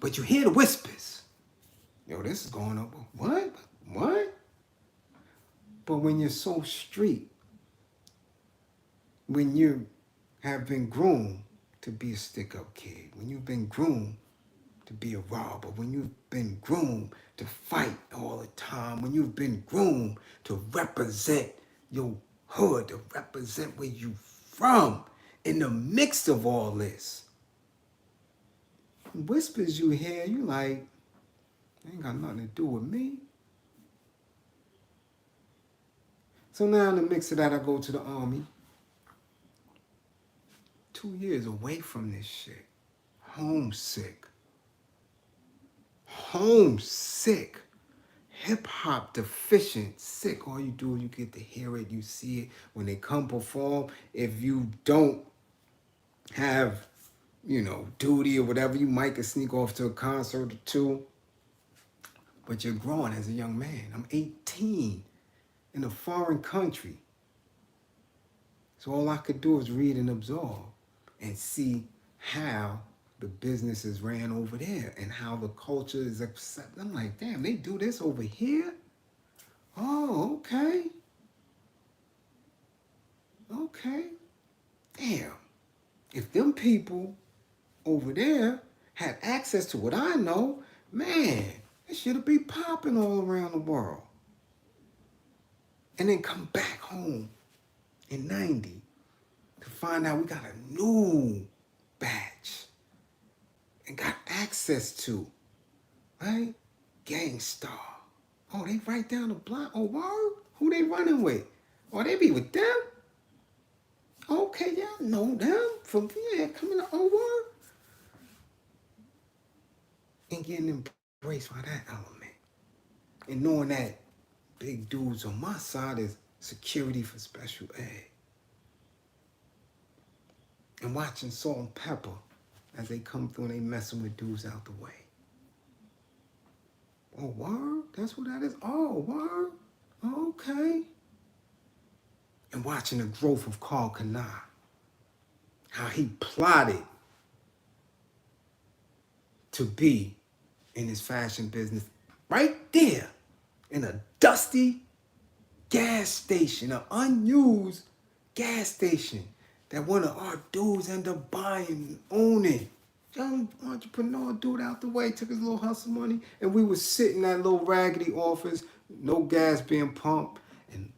Speaker 1: But you hear the whispers. Yo, this is going up. What? What? But when you're so street, when you have been groomed to be a stick-up kid, when you've been groomed to be a robber, when you've been groomed to fight all the time, when you've been groomed to represent your hood, to represent where you from, in the mix of all this, whispers you hear, you like, ain't got nothing to do with me. So now in the mix of that, I go to the Army. 2 years away from this shit. Homesick. Homesick. Hip-hop deficient. Sick. All you do is you get to hear it, you see it. When they come perform, if you don't have, duty or whatever, you might could sneak off to a concert or two. But you're growing as a young man. I'm 18 in a foreign country. So all I could do is read and absorb and see how the business is ran over there and how the culture is accepted. I'm like, damn, they do this over here? Oh, okay. Okay. Damn. If them people over there had access to what I know, man, it should be popping all around the world. And then come back home in 90 to find out we got a new batch and got access to, right? Gangstar. Oh, they right down the block. Oh, word? Who they running with? Oh, they be with them? Okay, y'all know them from, coming to word. And getting embraced by that element. And knowing that big dudes on my side is security for special ed. And watching Salt and Pepper as they come through and they messing with dudes out the way. Oh, word? That's what that is? Oh, word? Okay. And watching the growth of Carl Kanai. How he plotted to be in his fashion business right there in a dusty gas station, an unused gas station that one of our dudes ended up buying and owning. Young entrepreneur dude out the way, took his little hustle money, and we was sitting in that little raggedy office, no gas being pumped, and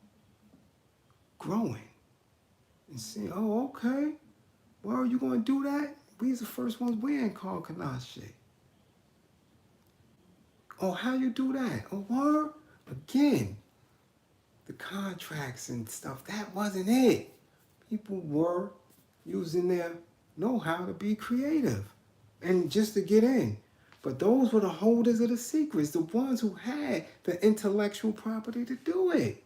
Speaker 1: growing. And saying, oh, okay, well, you gonna do that? We was the first ones wearing Kana shit. Oh, how you do that? Oh, word? Again, the contracts and stuff, that wasn't it. People were using their know-how to be creative and just to get in. But those were the holders of the secrets, the ones who had the intellectual property to do it.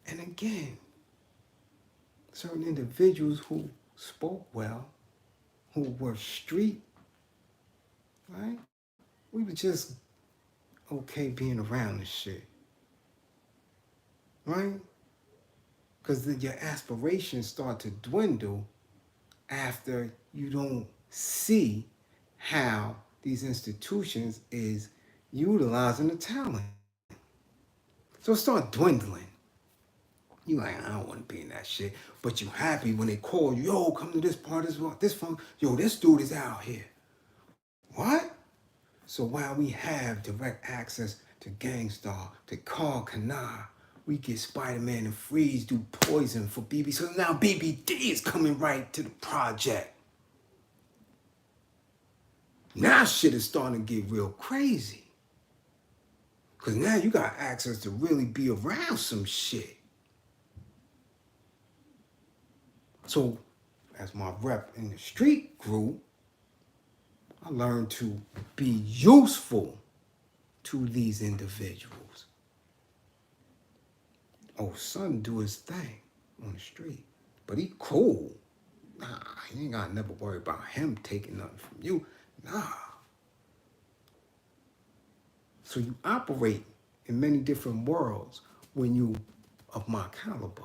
Speaker 1: And again, certain individuals who spoke well, who were street, right? We were just okay being around this shit, right? Because your aspirations start to dwindle after you don't see how these institutions is utilizing the talent. So it start dwindling. You like, I don't want to be in that shit. But you happy when they call you, yo, come to this part, this fun. Yo, this dude is out here. What? So while we have direct access to Gangstar, to Carl Kana, we get Spider-Man and Freeze do Poison for BB. So now BBD is coming right to the project. Now shit is starting to get real crazy. Because now you got access to really be around some shit. So as my rep in the street grew, I learned to be useful to these individuals. Oh, son do his thing on the street. But he cool. Nah, you ain't gotta never worry about him taking nothing from you. Nah. So you operate in many different worlds when you of my caliber.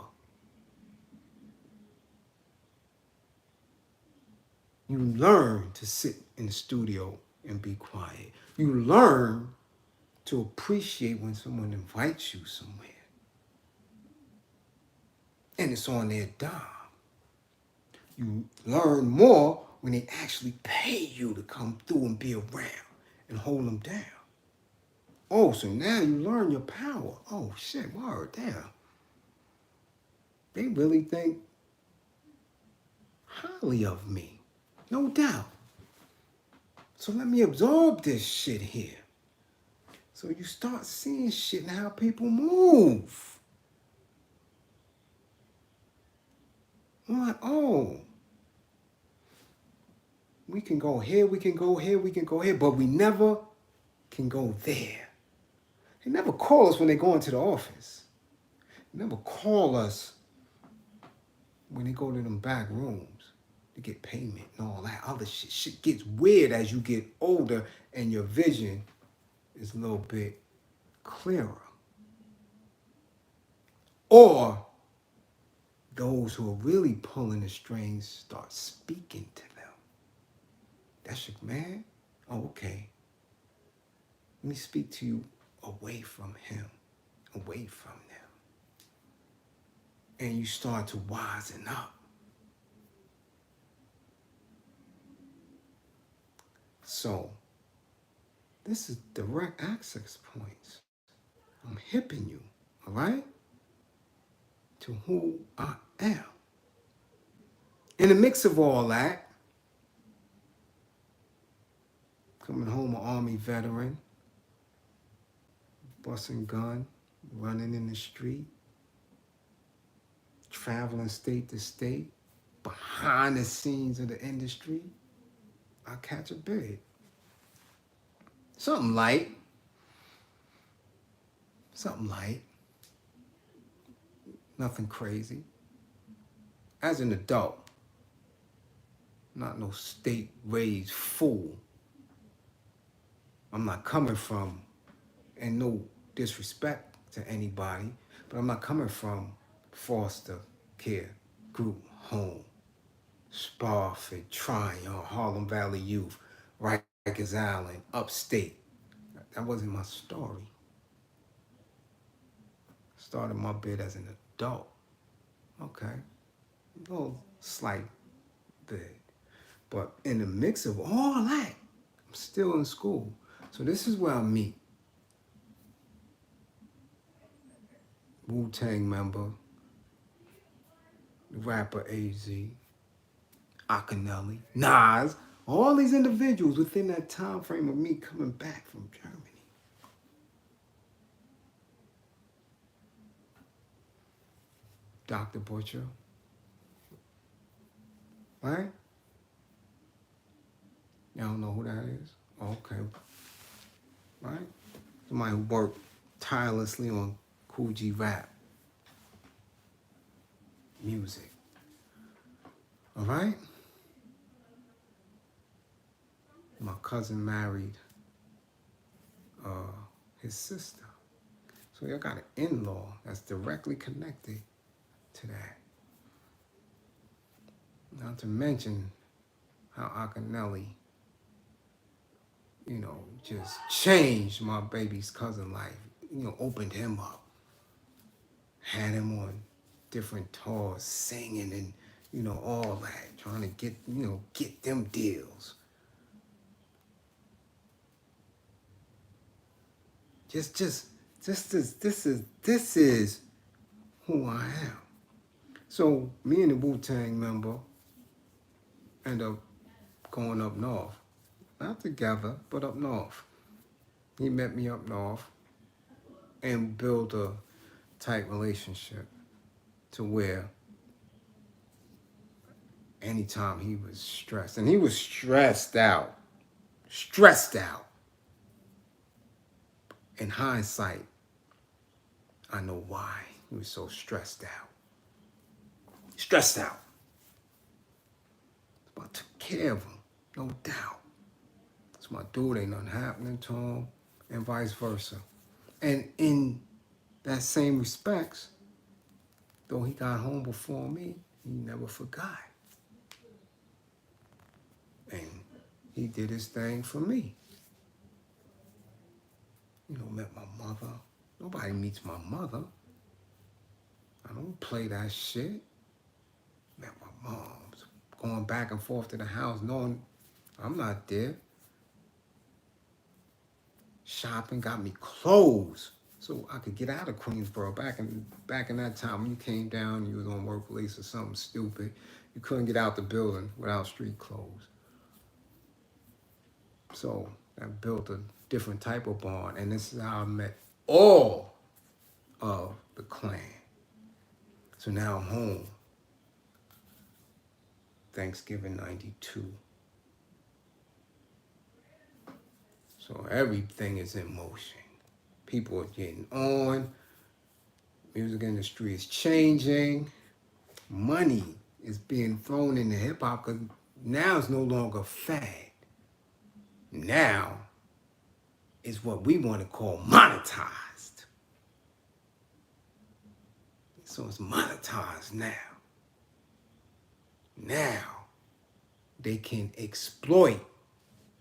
Speaker 1: You learn to sit in the studio and be quiet. You learn to appreciate when someone invites you somewhere. And it's on their dime. You learn more when they actually pay you to come through and be around and hold them down. Oh, so now you learn your power. Oh, shit, word, damn. They really think highly of me. No doubt. So let me absorb this shit here. So you start seeing shit and how people move. I'm like, oh, we can go here, we can go here, we can go here, but we never can go there. They never call us when they go into the office. They never call us when they go to them back rooms to get payment and all that other shit. Shit gets weird as you get older and your vision is a little bit clearer. Or those who are really pulling the strings start speaking to them. That's your man? Oh, okay. Let me speak to you away from him, away from them. And you start to wisen up. So, this is direct access points. I'm hipping you, all right? To who I am. In the mix of all that, coming home an Army veteran, busting gun, running in the street, traveling state to state, behind the scenes of the industry, I catch a bid. Something light. Something light. Nothing crazy. As an adult, not no state-raised fool. I'm not coming from, and no disrespect to anybody, but I'm not coming from foster care, group home, Sparford, Tryon, Harlem Valley Youth, Rikers Island, upstate. That wasn't my story. Started my bid as an adult. Okay. A little slight bid. But in the mix of all that, I'm still in school. So this is where I meet Wu-Tang member, the rapper AZ, Akinelli, Nas, all these individuals within that time frame of me coming back from Germany. Dr. Butcher, right? Y'all don't know who that is? Okay, right? Somebody who worked tirelessly on Cool G rap music. All right? My cousin married his sister. So y'all got an in-law that's directly connected to that. Not to mention how Akinelli, just changed my baby's cousin life. Opened him up. Had him on different tours, singing and, all that. Trying to get them deals. This is who I am. So me and the Wu-Tang member end up going up north. Not together, but up north. He met me up north and built a tight relationship to where anytime he was stressed, and he was stressed out. In hindsight, I know why he was so stressed out. But I took care of him, no doubt. It's my dude, ain't nothing happening to him, and vice versa. And in that same respects, though he got home before me, he never forgot. And he did his thing for me. Met my mother. Nobody meets my mother. I don't play that shit. Met my moms. Going back and forth to the house knowing I'm not there. Shopping, got me clothes so I could get out of Queensboro. Back in that time, when you came down, you was on work release or something stupid. You couldn't get out the building without street clothes. So that built a different type of bond, and this is how I met all of the clan. So now I'm home. Thanksgiving 92. So everything is in motion. People are getting on. Music industry is changing. Money is being thrown into hip hop because now it's no longer fad. Now is what we want to call monetized. So it's monetized now. Now they can exploit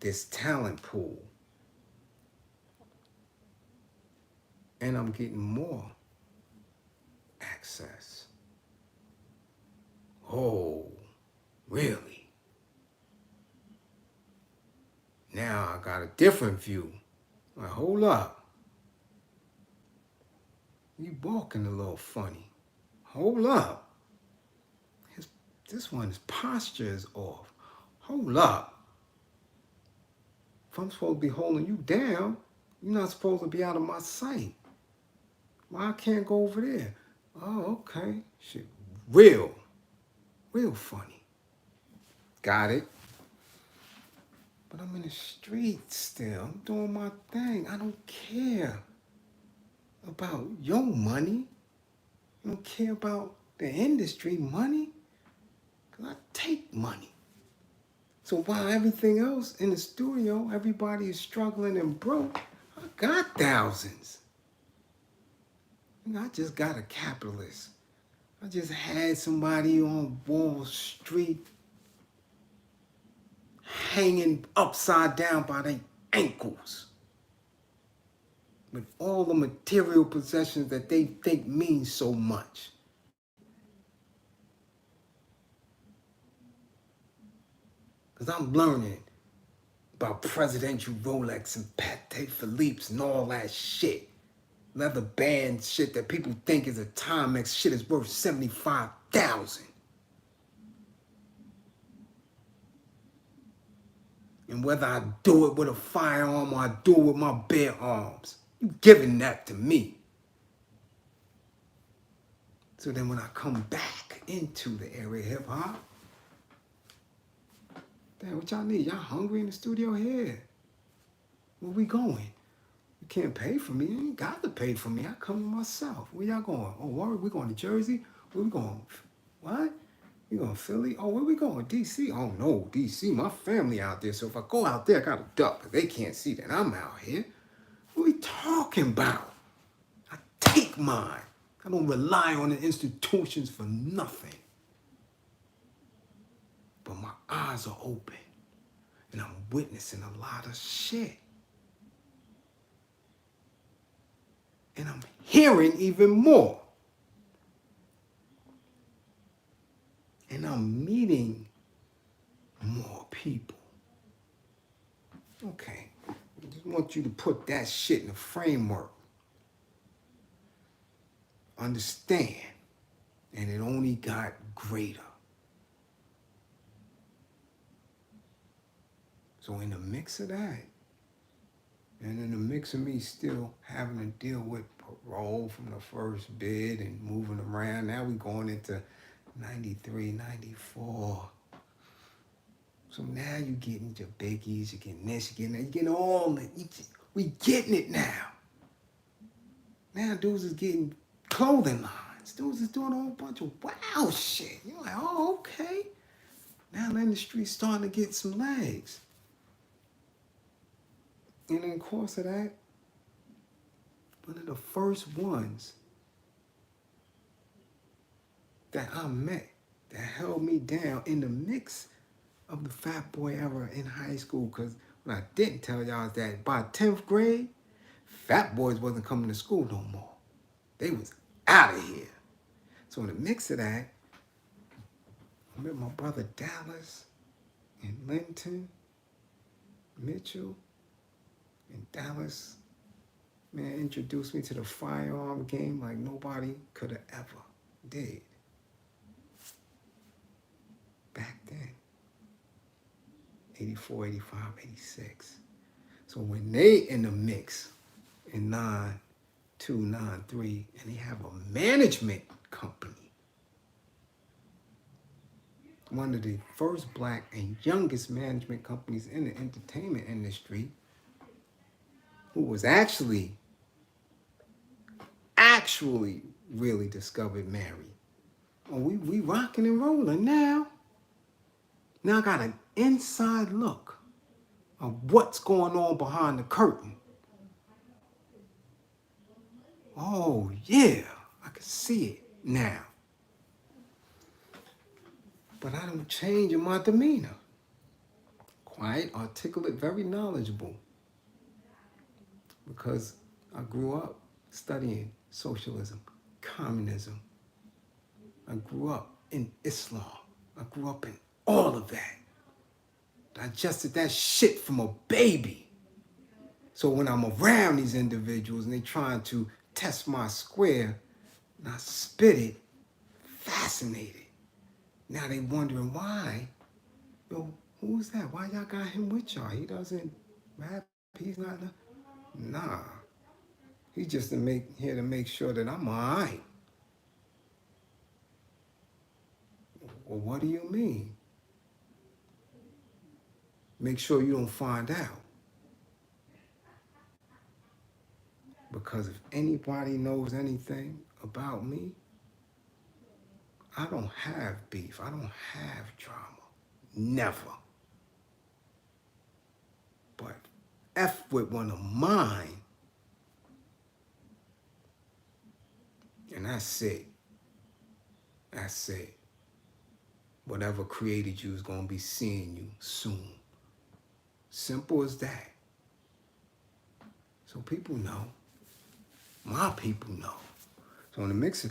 Speaker 1: this talent pool. And I'm getting more access. Oh, really? Now I got a different view. Like, hold up. You walking a little funny. Hold up. This one's posture is off. Hold up. If I'm supposed to be holding you down, you're not supposed to be out of my sight. Why I can't go over there? Oh, okay. Shit, real funny. Got it. But I'm in the streets still. I'm doing my thing. I don't care about your money. I don't care about the industry money. Because I take money. So while everything else in the studio, everybody is struggling and broke, I got thousands. I just got a capitalist. I just had somebody on Wall Street hanging upside down by their ankles with all the material possessions that they think mean so much. Because I'm learning about presidential Rolex and Patek Philippe's and all that shit. Leather band shit that people think is a Timex shit is worth $75,000. And whether I do it with a firearm or I do it with my bare arms, you giving that to me. So then when I come back into the area of hip hop, damn, what y'all need? Y'all hungry in the studio here? Where we going? You can't pay for me. You ain't got to pay for me. I come myself. Where y'all going? Oh, where we going to Jersey? Where we going? What? We going to Philly? Oh, where we going? DC? Oh no, DC. My family out there. So if I go out there, I got to duck because they can't see that I'm out here. What are we talking about? I take mine. I don't rely on the institutions for nothing. But my eyes are open and I'm witnessing a lot of shit. And I'm hearing even more. And I'm meeting more people. Okay, I just want you to put that shit in a framework. Understand. And it only got greater. So in the mix of that, and in the mix of me still having to deal with parole from the first bid and moving around, now we going into 93, 94. So now you getting your biggies, you getting this, you getting that, you getting all it. We getting it now. Now dudes is getting clothing lines. Dudes is doing a whole bunch of wow shit. You're like, oh, okay. Now the industry's starting to get some legs. And in the course of that, one of the first ones that I met that held me down in the mix of the fat boy era in high school, because what I didn't tell y'all is that by 10th grade, fat boys wasn't coming to school no more. They was out of here. So in the mix of that, I met my brother Dallas and Linton, Mitchell, and Dallas, man, introduced me to the firearm game like nobody could have ever did. Back then. 84, 85, 86. So when they in the mix in 92, 93, and they have a management company, one of the first black and youngest management companies in the entertainment industry, who was actually really discovered Mary. Oh, we rocking and rolling now. Now I got an inside look of what's going on behind the curtain. Oh yeah, I can see it now. But I don't change in my demeanor. Quiet, articulate, very knowledgeable. Because I grew up studying socialism, communism. I grew up in Islam. I grew up in all of that. Digested that shit from a baby. So when I'm around these individuals and they trying to test my square, and I spit it, fascinated. Now they wondering why. Yo, who's that? Why y'all got him with y'all? He doesn't rap. He's not. Nah. He's just here to make sure that I'm all right. Well, what do you mean? Make sure you don't find out. Because if anybody knows anything about me, I don't have beef. I don't have drama. Never. But F with one of mine, and that's it. That's it. Whatever created you is going to be seeing you soon. Simple as that. So people know. My people know. So in the mix of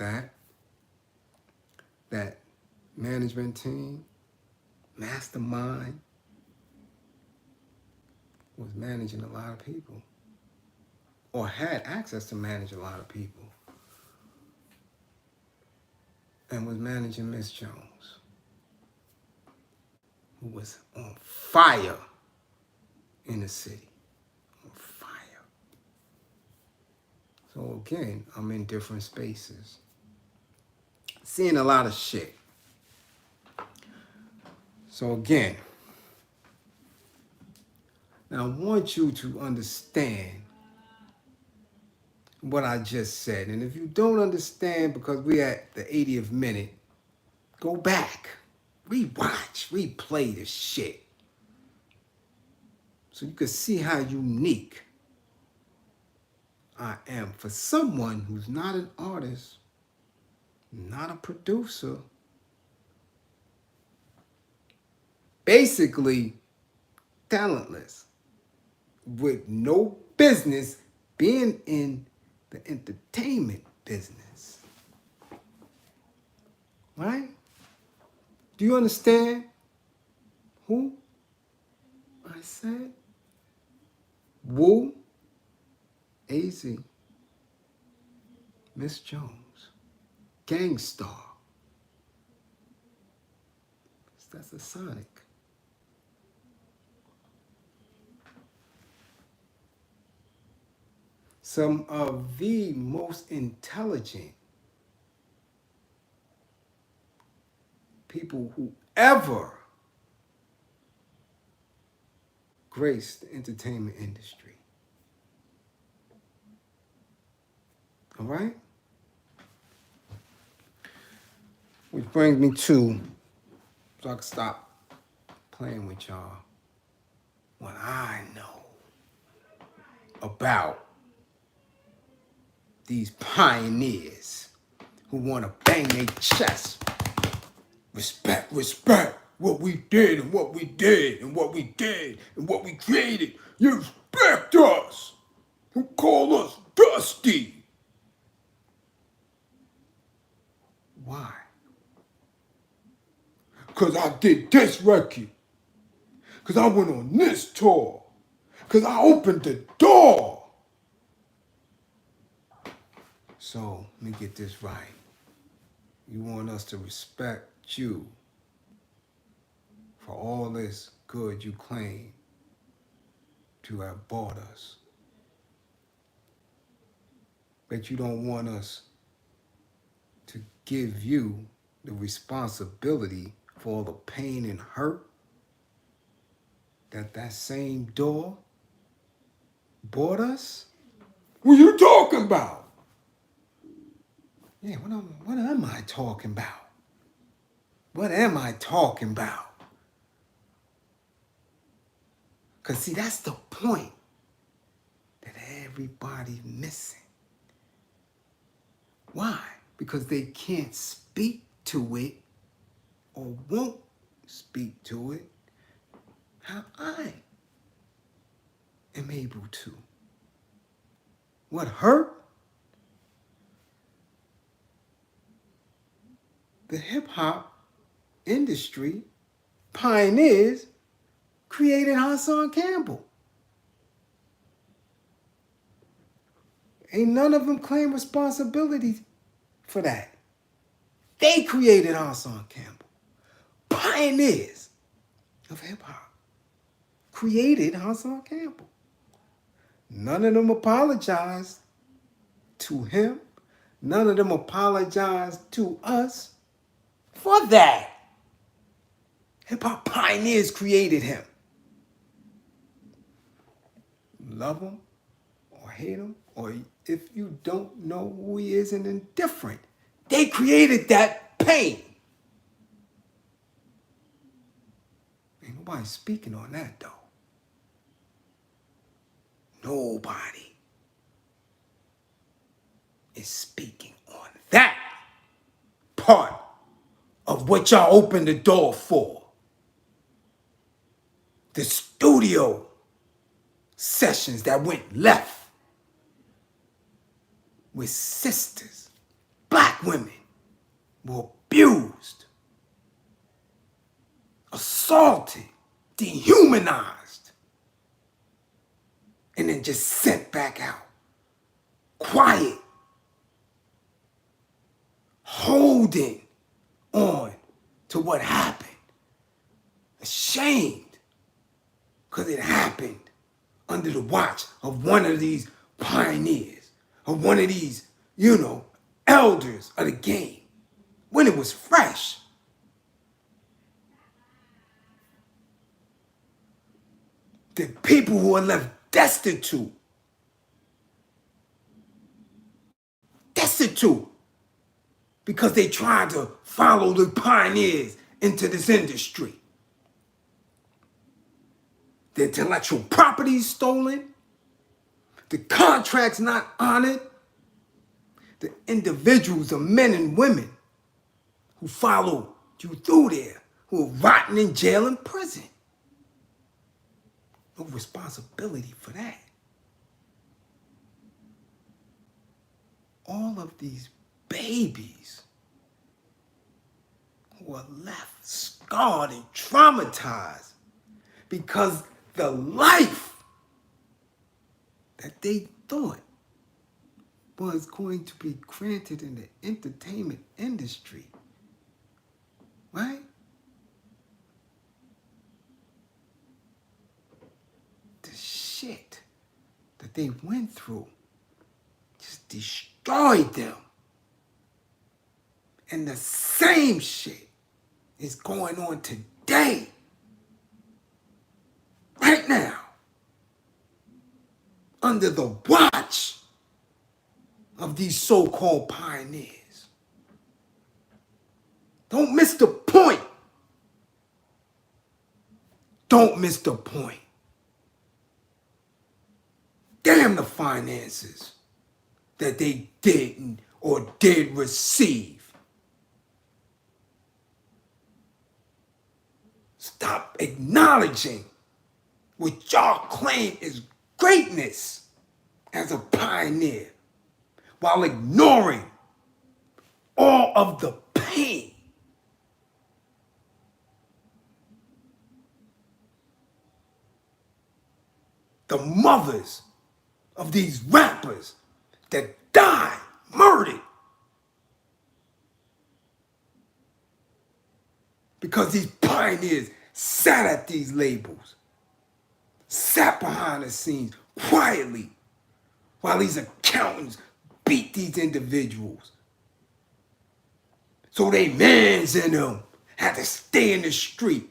Speaker 1: that management team, mastermind, was managing a lot of people. Or had access to manage a lot of people. And was managing Miss Jones, who was on fire in the city, on fire. So again, I'm in different spaces, seeing a lot of shit. So again, now I want you to understand what I just said. And if you don't understand, because we're at the 80th minute, go back, rewatch, replay this shit. So you can see how unique I am for someone who's not an artist, not a producer, basically talentless, with no business being in the entertainment business. Right? Do you understand who I said? Woo, AZ, Miss Jones, Gangstar, Stetsasonic. Some of the most intelligent people who ever graced the entertainment industry. All right? Which brings me to, so I can stop playing with y'all, what I know about these pioneers who want to bang their chest. Respect, respect what we did and what we did and what we did and what we created. You respect us. Who call us dusty. Why? Because I did this record. Because I went on this tour. Because I opened the door. So, let me get this right. You want us to respect you for all this good you claim to have bought us. But you don't want us to give you the responsibility for all the pain and hurt that same door bought us? What are you talking about? Yeah, what am I talking about? What am I talking about? Because, see, that's the point that everybody's missing. Why? Because they can't speak to it or won't speak to it how I am able to. What hurt? The hip-hop industry pioneers created Hassan Campbell. Ain't none of them claim responsibility for that. They created Hassan Campbell. Pioneers of hip-hop created Hassan Campbell. None of them apologized to him. None of them apologized to us for that. Hip-hop pioneers created him. Love him or hate him, or if you don't know who he is and indifferent, they created that pain. Ain't nobody speaking on that, though. Nobody is speaking on that part of what y'all opened the door for. The studio sessions that went left with sisters, black women, were abused, assaulted, dehumanized, and then just sent back out. Quiet. Holding on to what happened. Ashamed because it happened. under the watch of one of these pioneers, of one of these, elders of the game, when it was fresh. The people who are left destitute, because they tried to follow the pioneers into this industry. The intellectual property is stolen, the contracts not honored, the individuals, the men and women who followed you through there, who are rotting in jail and prison. No responsibility for that. All of these babies who are left scarred and traumatized because the life that they thought was going to be granted in the entertainment industry, right? The shit that they went through just destroyed them. And the same shit is going on today, right now, under the watch of these so-called pioneers. Don't miss the point. Don't miss the point. Damn the finances that they didn't or did receive. Stop acknowledging what y'all claim is greatness as a pioneer while ignoring all of the pain. The mothers of these rappers that died, murdered, because these pioneers sat at these labels, sat behind the scenes quietly while these accountants beat these individuals. So they mans in them had to stay in the street.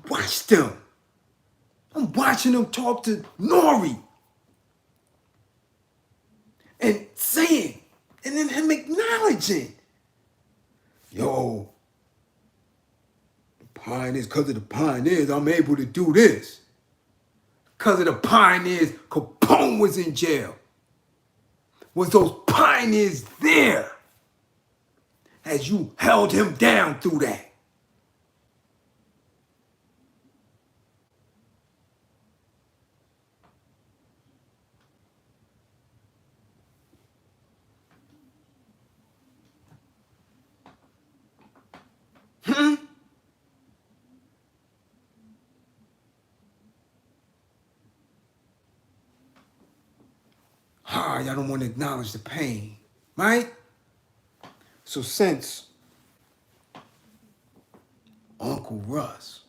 Speaker 1: Watch them. I'm watching them talk to Nori and saying, and then him acknowledging, yo, the pioneers, because of the pioneers, I'm able to do this. Because of the pioneers, Capone was in jail. Was those pioneers there as you held him down through that? Y'all don't want to acknowledge the pain, right? So since Uncle Russ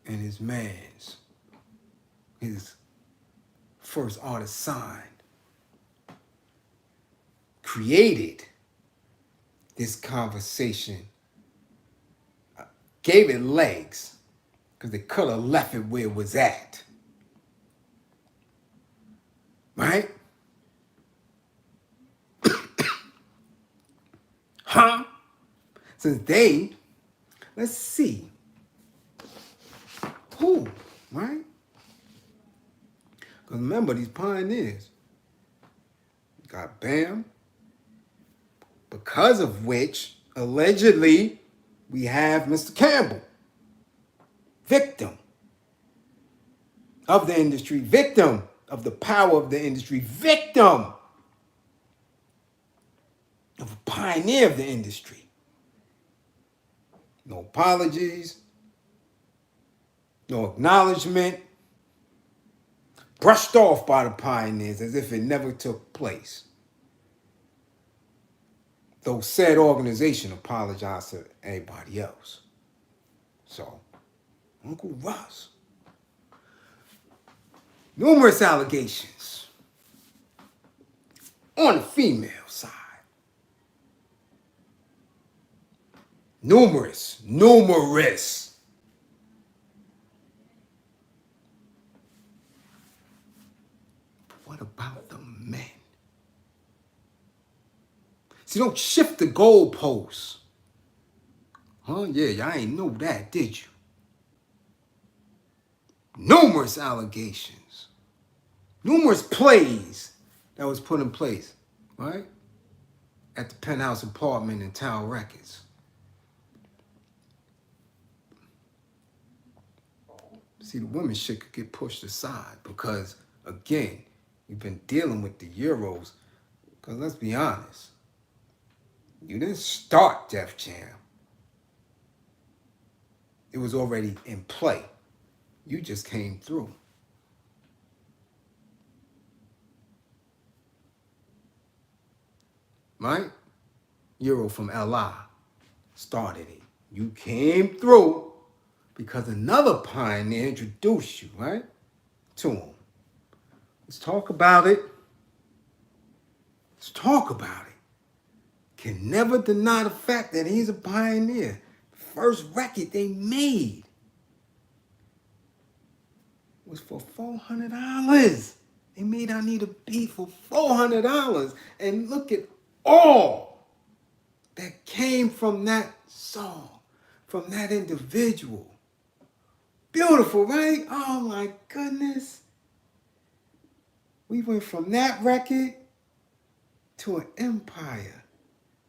Speaker 1: and his mans, his first artist signed, created this conversation, gave it legs, because they could have left it where it was at. Right? Since let's see. Who, right? Because remember, these pioneers got Bam, because of which, allegedly, we have Mr. Campbell, victim of the industry, victim of the power of the industry, victim of a pioneer of the industry. No apologies, no acknowledgement, brushed off by the pioneers as if it never took place. Though said organization apologized to everybody else. So, Uncle Russ. Numerous allegations on the female side. Numerous. What about the men? See, don't shift the goalposts. Huh? Yeah, y'all ain't know that, did you? Numerous allegations. Numerous plays that was put in place, right? At the penthouse apartment in Tower Records. See, the women shit could get pushed aside because, again, you've been dealing with the Euros. Because let's be honest, you didn't start Def Jam. It was already in play. You just came through. Right? Euro from LI started it. You came through because another pioneer introduced you, right? To him. Let's talk about it. Let's talk about it. Can never deny the fact that he's a pioneer. First record they made was for $400. They made I Need a Beat for $400. And look at all that came from that song, from that individual. Beautiful, right? Oh my goodness. We went from that record to an empire,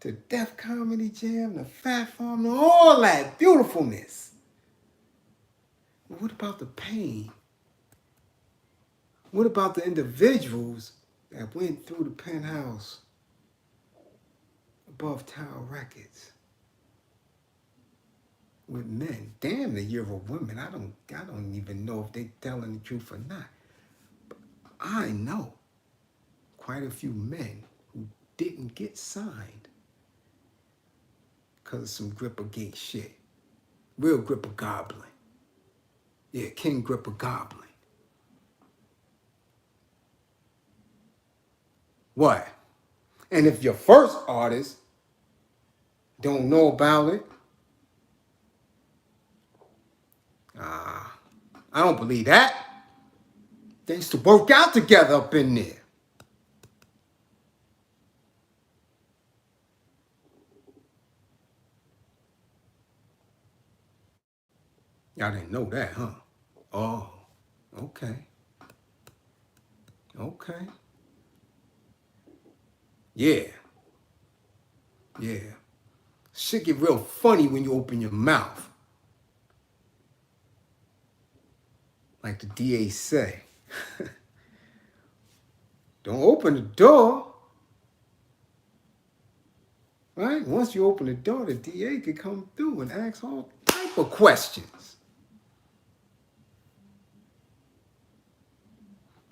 Speaker 1: to Def Comedy Jam, to Fat Farm, to all that beautifulness. But what about the pain? What about the individuals that went through the penthouse above Tower Records with men? Damn the Euro women. I don't even know if they telling the truth or not. But I know quite a few men who didn't get signed because of some Grippergate shit. Real Gripper Goblin. Yeah, King Gripper Goblin. What? And if your first artist don't know about it, I don't believe that. They used to work out together up in there. Y'all didn't know that, huh? Oh, okay. Okay. Yeah. Yeah. Shit get real funny when you open your mouth. Like the DA say. Don't open the door. Right? Once you open the door, the DA can come through and ask all type of questions.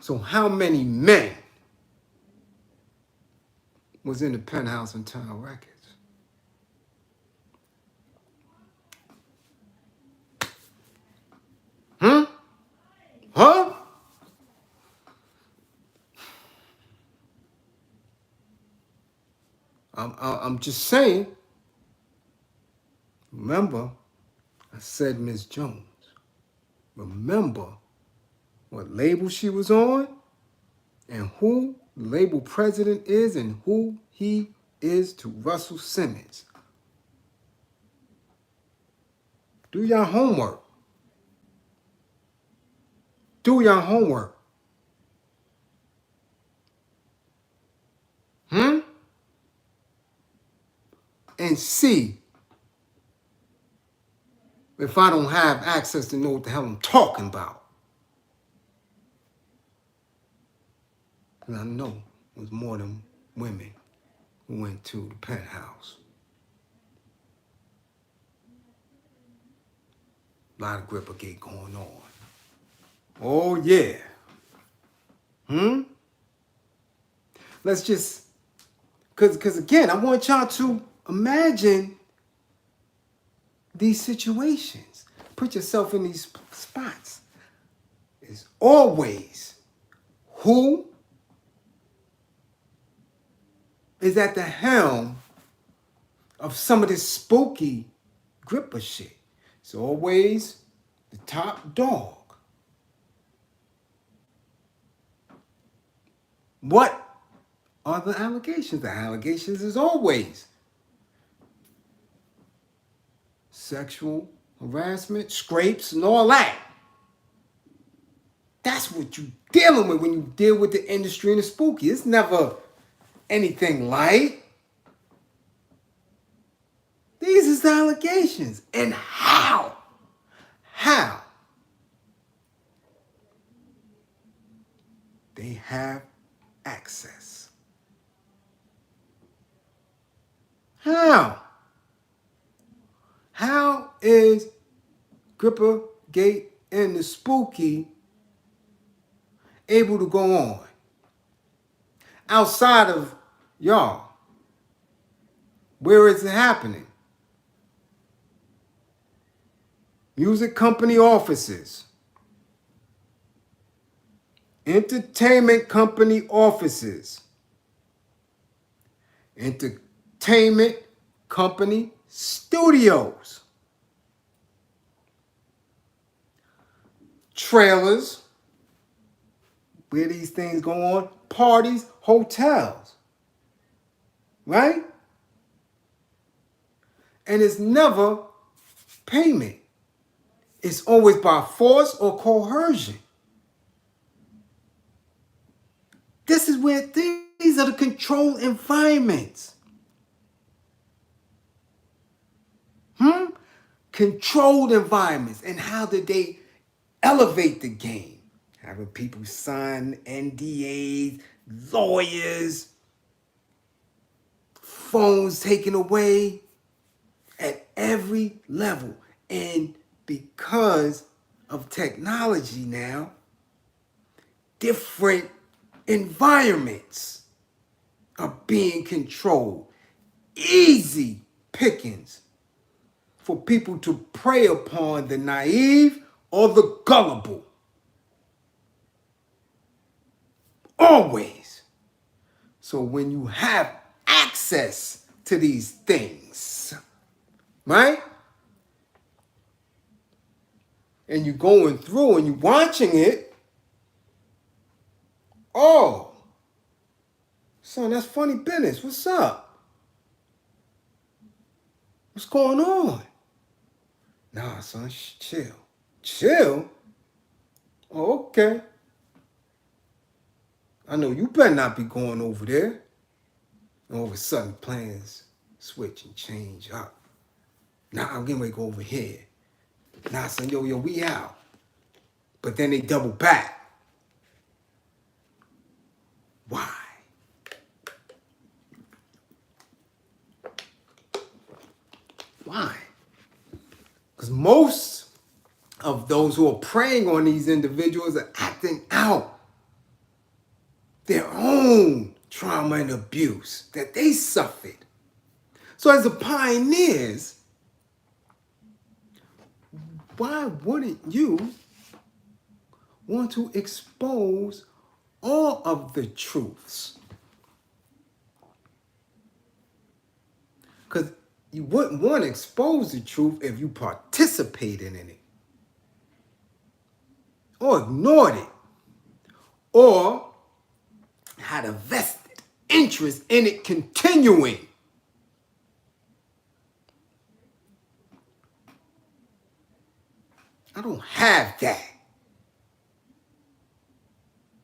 Speaker 1: So how many men was in the penthouse in Tower Records? Huh? I'm just saying. Remember, I said Miss Jones. Remember what label she was on and who the label president is and who he is to Russell Simmons. Do your homework. Do your homework. And see if I don't have access to know what the hell I'm talking about. And I know it was more than women who went to the penthouse. A lot of Grippergate going on. Oh, yeah. Let's just, because again, I want y'all to imagine these situations. Put yourself in these spots. It's always who is at the helm of some of this spooky gripper shit. It's always the top dog. What are the allegations? The allegations is always sexual harassment, scrapes, and all that. That's what you're dealing with when you deal with the industry and the spooky. It's never anything light. These is the allegations. And how they have access. How is Gripper Gate and the spooky able to go on outside of y'all? Where is it happening? Music company offices, entertainment company offices, entertainment company studios, trailers, where these things go on, parties, hotels, right? And it's never payment. It's always by force or coercion. This is where these are the controlled environments. Controlled environments. And how did they elevate the game? Having people sign NDAs, lawyers, phones taken away at every level. And because of technology now, different environments are being controlled. Easy pickings for people to prey upon the naive or the gullible. Always. So when you have access to these things, right? And you're going through and you're watching it, oh, son, that's funny business. What's up? What's going on? Nah, son, chill. Chill? Oh, okay. I know you better not be going over there. And all of a sudden, plans switch and change up. Nah, I'm getting ready to go over here. Nah, son, yo, we out. But then they double back. Why? Why? Because most of those who are preying on these individuals are acting out their own trauma and abuse that they suffered. So as the pioneers, why wouldn't you want to expose all of the truths? Because you wouldn't want to expose the truth if you participated in it, or ignored it, or had a vested interest in it continuing. I don't have that.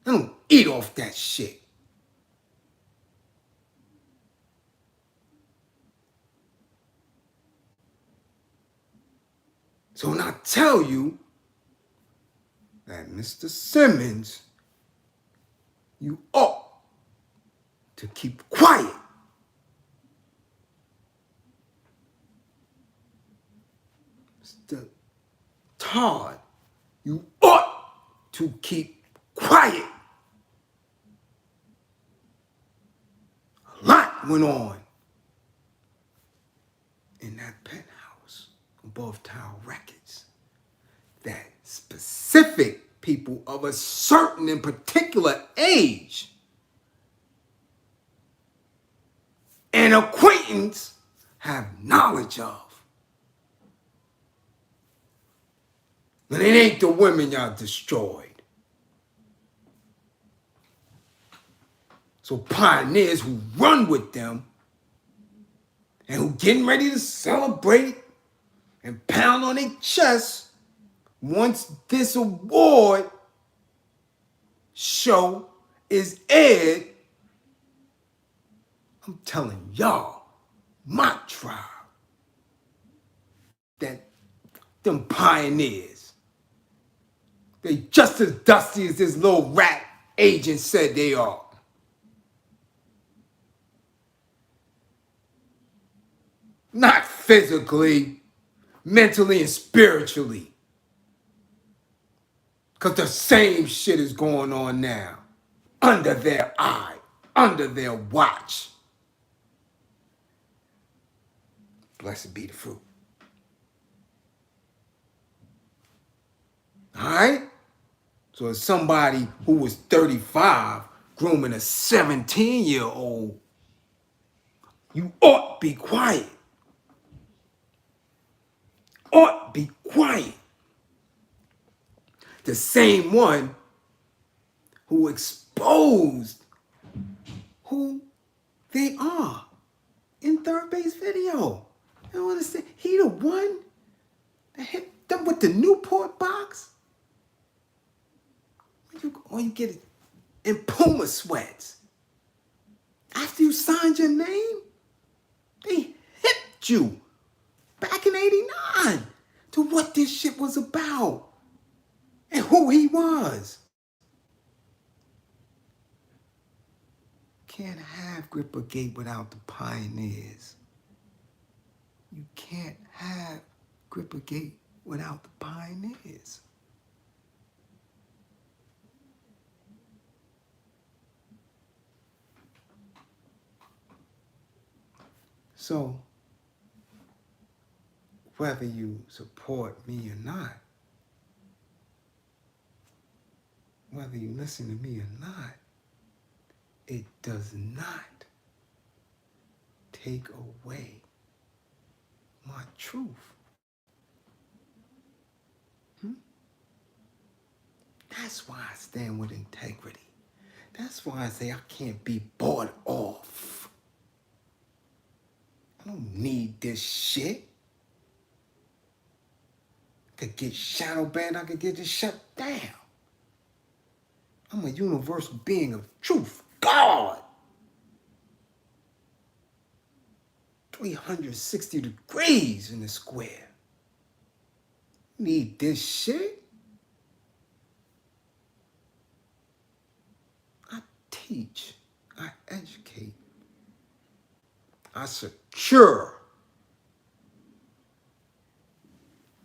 Speaker 1: I don't eat off that shit. So when I tell you that Mr. Simmons, you ought to keep quiet. Mr. Todd, you ought to keep quiet. went on in that penthouse above Tower Records that specific people of a certain and particular age and acquaintance have knowledge of. And it ain't the women y'all destroyed. So pioneers who run with them and who getting ready to celebrate and pound on their chest once this award show is aired, I'm telling y'all, my tribe, that them pioneers, they just as dusty as this little rat agent said they are. Not physically, mentally, and spiritually. Because the same shit is going on now. Under their eye, under their watch. Blessed be the fruit. All right? So as somebody who was 35 grooming a 17-year-old, you ought be quiet. Ought be quiet. The same one who exposed who they are in Third Base video. You don't understand? He the one that hit them with the Newport box. Or you get it in Puma sweats. After you signed your name, they hipped you back in '89 to what this shit was about and who he was. Can't have Gripper Gate without the pioneers. You can't have Gripper Gate without the pioneers. So, whether you support me or not, whether you listen to me or not, it does not take away my truth. That's why I stand with integrity. That's why I say I can't be bought off. I don't need this shit. I could get shadow banned, I could get this shut down. I'm a universal being of truth. God! 360 degrees in the square. Need this shit? I teach, I educate, I secure.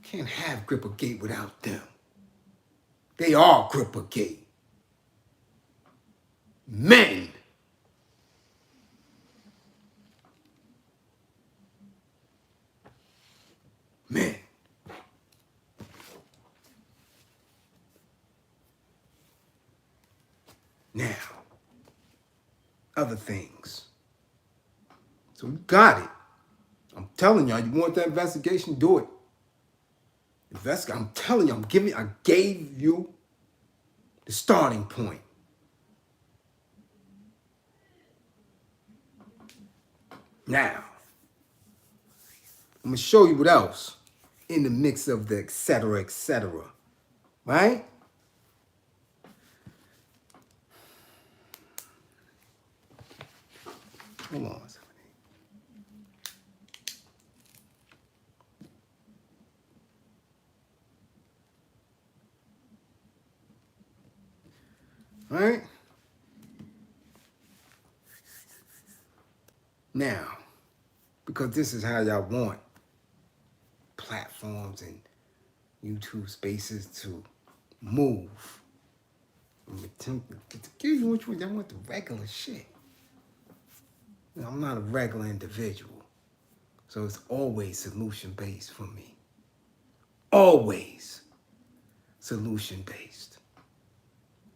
Speaker 1: Can't have Gripper Gate without them. They are Gripper Gate. Men. Men. Now, other things. So you got it. I'm telling y'all, you want that investigation? Do it. I'm telling you, I gave you the starting point. Now, I'm gonna show you what else in the mix of the et cetera, right? Hold on a second. All right? Now, because this is how y'all want platforms and YouTube spaces to move. I'm attempting to give you what you want. Y'all want the regular shit. I'm not a regular individual. So it's always solution-based for me. Always solution-based.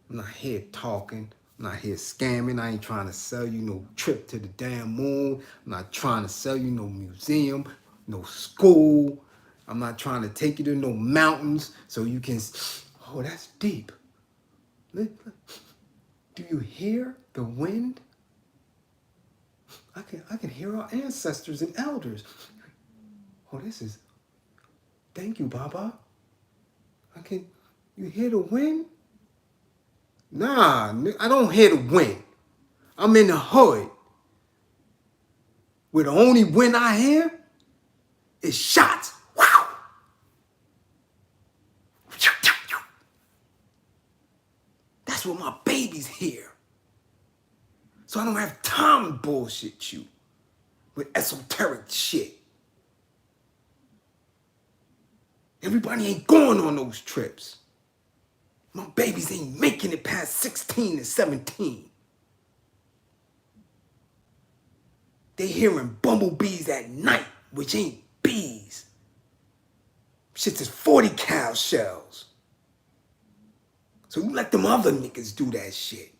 Speaker 1: I'm not here talking. I'm not here scamming. I ain't trying to sell you no trip to the damn moon. I'm not trying to sell you no museum, no school. I'm not trying to take you to no mountains so you can... Oh, that's deep. Do you hear the wind? I can hear our ancestors and elders. Oh, this is... Thank you, Baba. You hear the wind? Nah, I don't hear the wind. I'm in the hood, where the only wind I hear is shots. Wow. That's what my babies hear. So I don't have time to bullshit you with esoteric shit. Everybody ain't going on those trips. My babies ain't making it past 16 and 17. They hearing bumblebees at night, which ain't bees. Shit's is 40 cal shells. So you let them other niggas do that shit.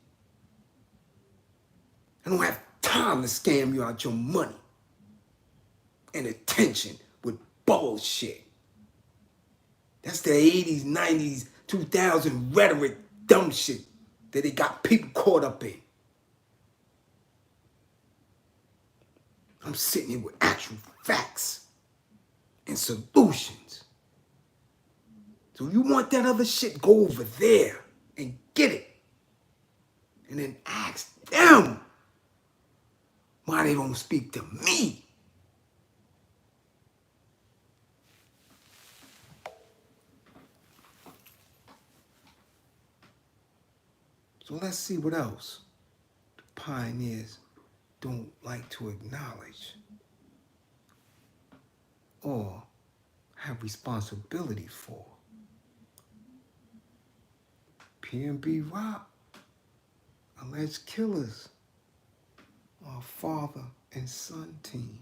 Speaker 1: I don't have time to scam you out your money and attention with bullshit. That's the 80s, 90s, 2000 rhetoric dumb shit that they got people caught up in. I'm sitting here with actual facts and solutions. So you want that other shit, go over there and get it. And then ask them why they don't speak to me. So let's see what else the pioneers don't like to acknowledge or have responsibility for. P&B Rock, alleged killers, our father and son team.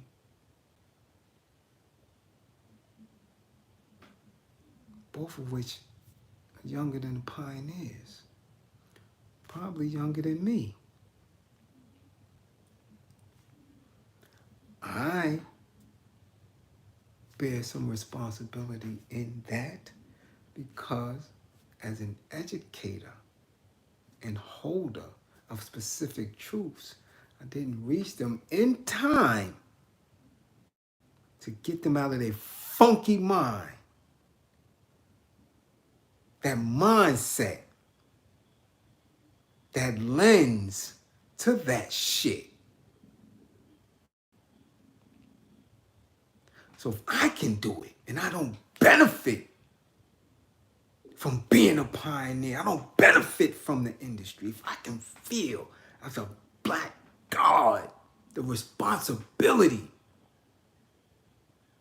Speaker 1: Both of which are younger than the pioneers. Probably younger than me. I bear some responsibility in that because as an educator and holder of specific truths, I didn't reach them in time to get them out of their funky mind. That mindset, that lens to that shit. So if I can do it and I don't benefit from being a pioneer, I don't benefit from the industry, if I can feel as a black God the responsibility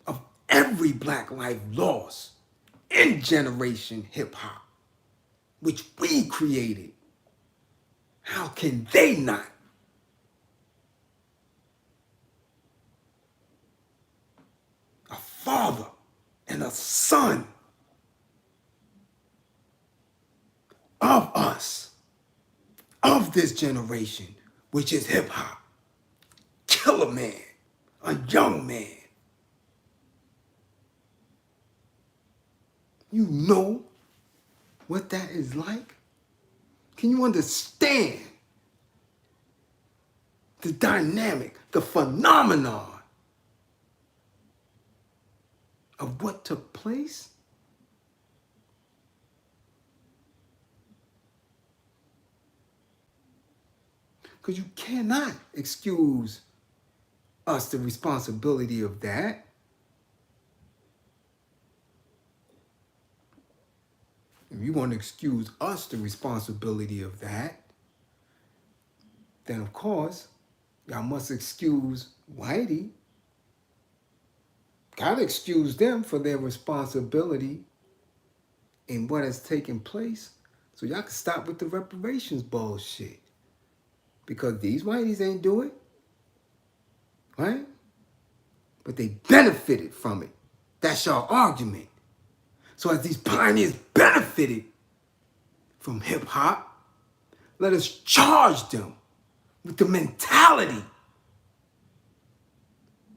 Speaker 1: of every black life lost in generation hip hop, which we created, how can they not? A father and a son of us, of this generation, which is hip hop. Kill a man, a young man. You know what that is like? Can you understand the dynamic, the phenomenon of what took place? Because you cannot excuse us the responsibility of that. If you want to excuse us the responsibility of that, then of course, y'all must excuse Whitey. Gotta excuse them for their responsibility in what has taken place. So y'all can stop with the reparations bullshit. Because these Whiteys ain't do it. right? But they benefited from it. That's your argument. So as these pioneers benefited from hip hop, let us charge them with the mentality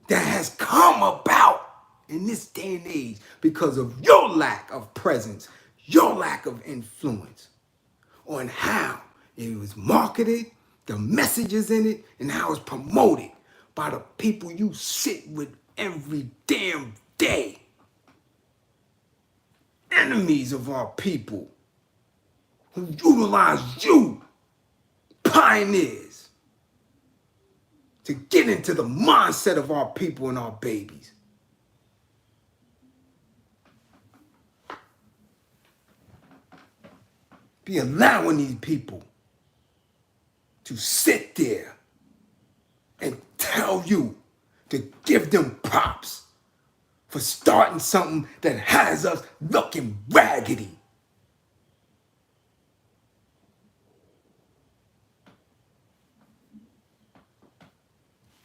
Speaker 1: that has come about in this day and age because of your lack of presence, your lack of influence on how it was marketed, the messages in it, and how it's promoted by the people you sit with every damn day. Enemies of our people who utilize you, pioneers, to get into the mindset of our people and our babies. Be allowing these people to sit there and tell you to give them props for starting something that has us looking raggedy.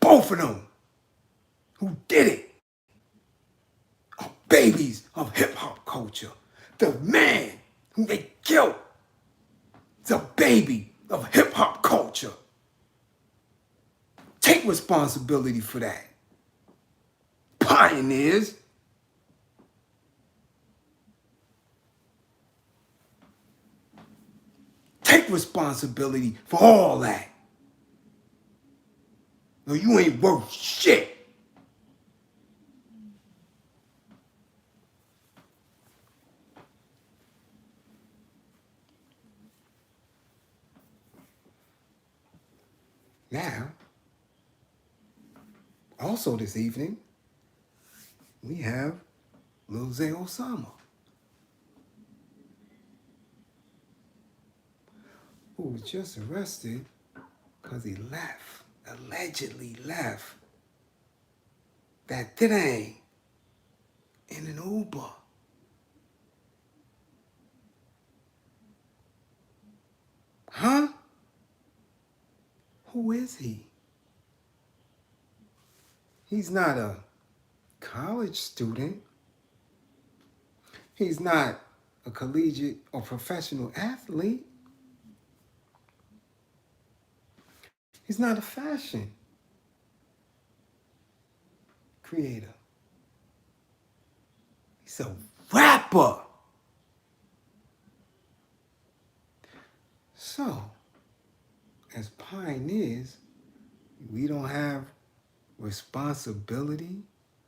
Speaker 1: Both of them who did it are babies of hip-hop culture. The man who they killed is a baby of hip-hop culture. Take responsibility for that. Pioneers. Take responsibility for all that. No, you ain't worth shit. Now, also this evening, we have Lil Zay Osama, who was just arrested because he left, allegedly left, that thing in an Uber. Huh? Who is he? He's not a college student. He's not a collegiate or professional athlete. He's not a fashion creator. He's a rapper. So, as pioneers, we don't have responsibility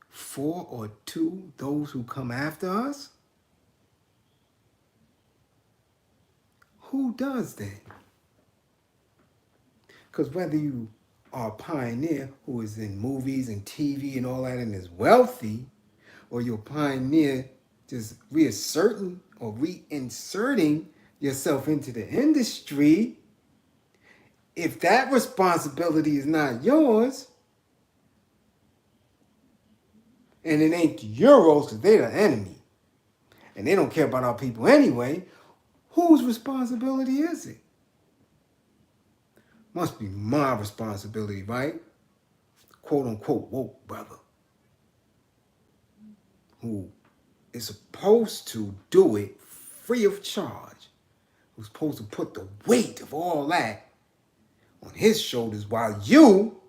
Speaker 1: for or to those who come after us? Who does then? Because whether you are a pioneer who is in movies and TV and all that and is wealthy, or you're a pioneer just reasserting or reinserting yourself into the industry, if that responsibility is not yours, and it ain't the Euros because they're the enemy, and they don't care about our people anyway, whose responsibility is it? Must be my responsibility, right? Quote unquote woke brother who is supposed to do it free of charge, who's supposed to put the weight of all that on his shoulders while you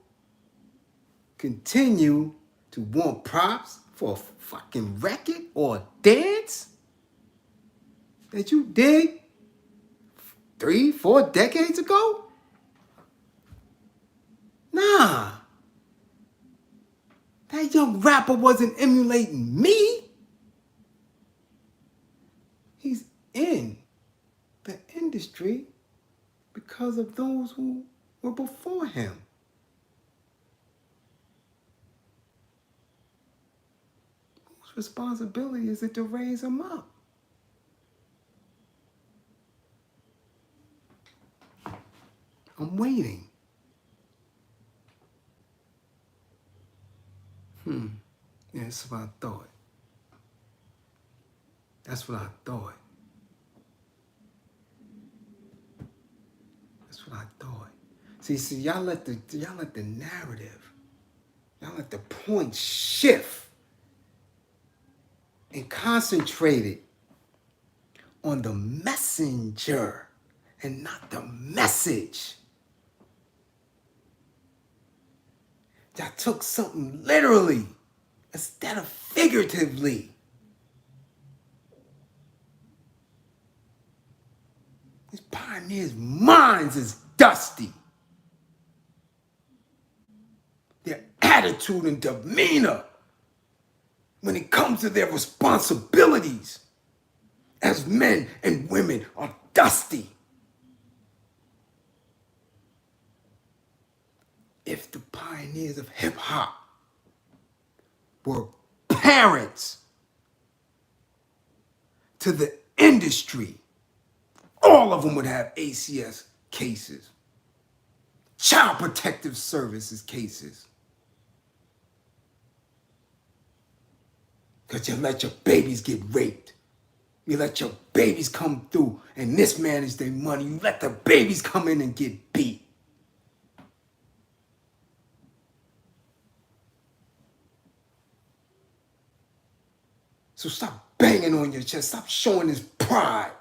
Speaker 1: continue to want props for a fucking record or a dance that you did 3-4 decades ago? Nah. That young rapper wasn't emulating me. He's in the industry because of those who were before him. Whose responsibility is it to raise him up? I'm waiting. Yeah, that's what I thought. That's what I thought. That's what I thought. See, y'all let the narrative Now let the point shift and concentrate it on the messenger and not the message. Y'all took something literally instead of figuratively. These pioneers' minds is dusty. Their attitude and demeanor when it comes to their responsibilities as men and women are dusty. If the pioneers of hip hop were parents to the industry, all of them would have ACS cases, Child Protective Services cases. Because you let your babies get raped. You let your babies come through and mismanage their money. You let the babies come in and get beat. So stop banging on your chest. Stop showing this pride.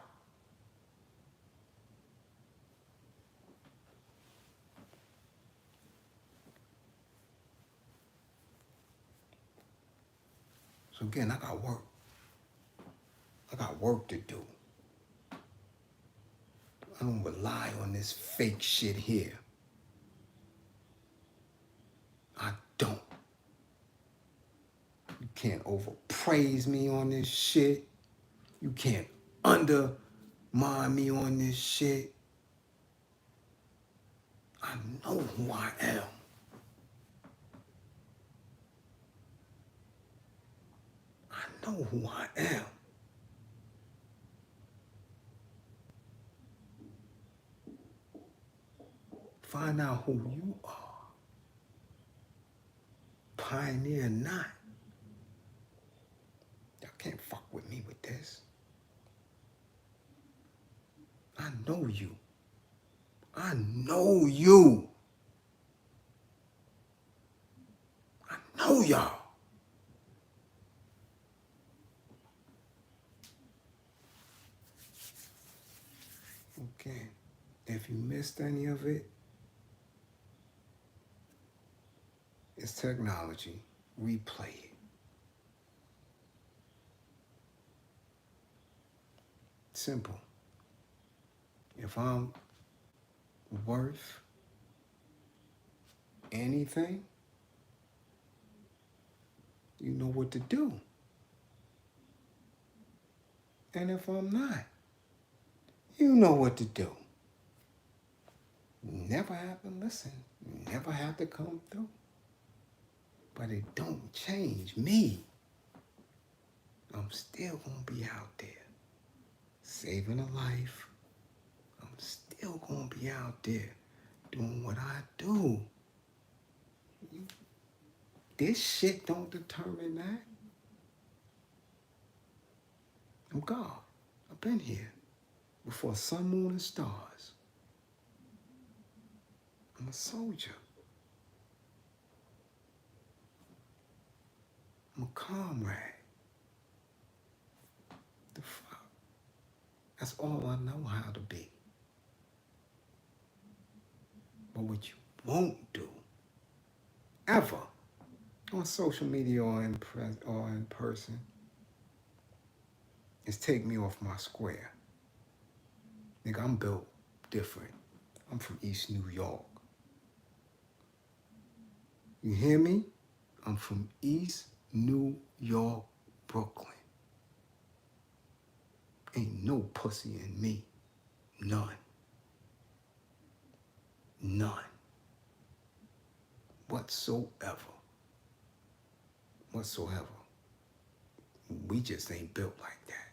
Speaker 1: So again, I got work. I got work to do. I don't rely on this fake shit here. I don't. You can't overpraise me on this shit. You can't undermine me on this shit. I know who I am. I know who I am. Find out who you are. Pioneer or not. Y'all can't fuck with me with this. I know you. I know you. I know y'all. Okay. If you missed any of it, it's technology. Replay it. Simple. If I'm worth anything, you know what to do. And if I'm not, you know what to do. Never have to listen. Never have to come through. But it don't change me. I'm still gonna be out there saving a life. I'm still gonna be out there doing what I do. This shit don't determine that. I'm God. I've been here before sun, moon, and stars. I'm a soldier. I'm a comrade. The fuck? That's all I know how to be. But what you won't do, ever, on social media or in person, is take me off my square. Nigga, I'm built different. I'm from East New York. You hear me? I'm from East New York, Brooklyn. Ain't no pussy in me. None. None. Whatsoever. We just ain't built like that.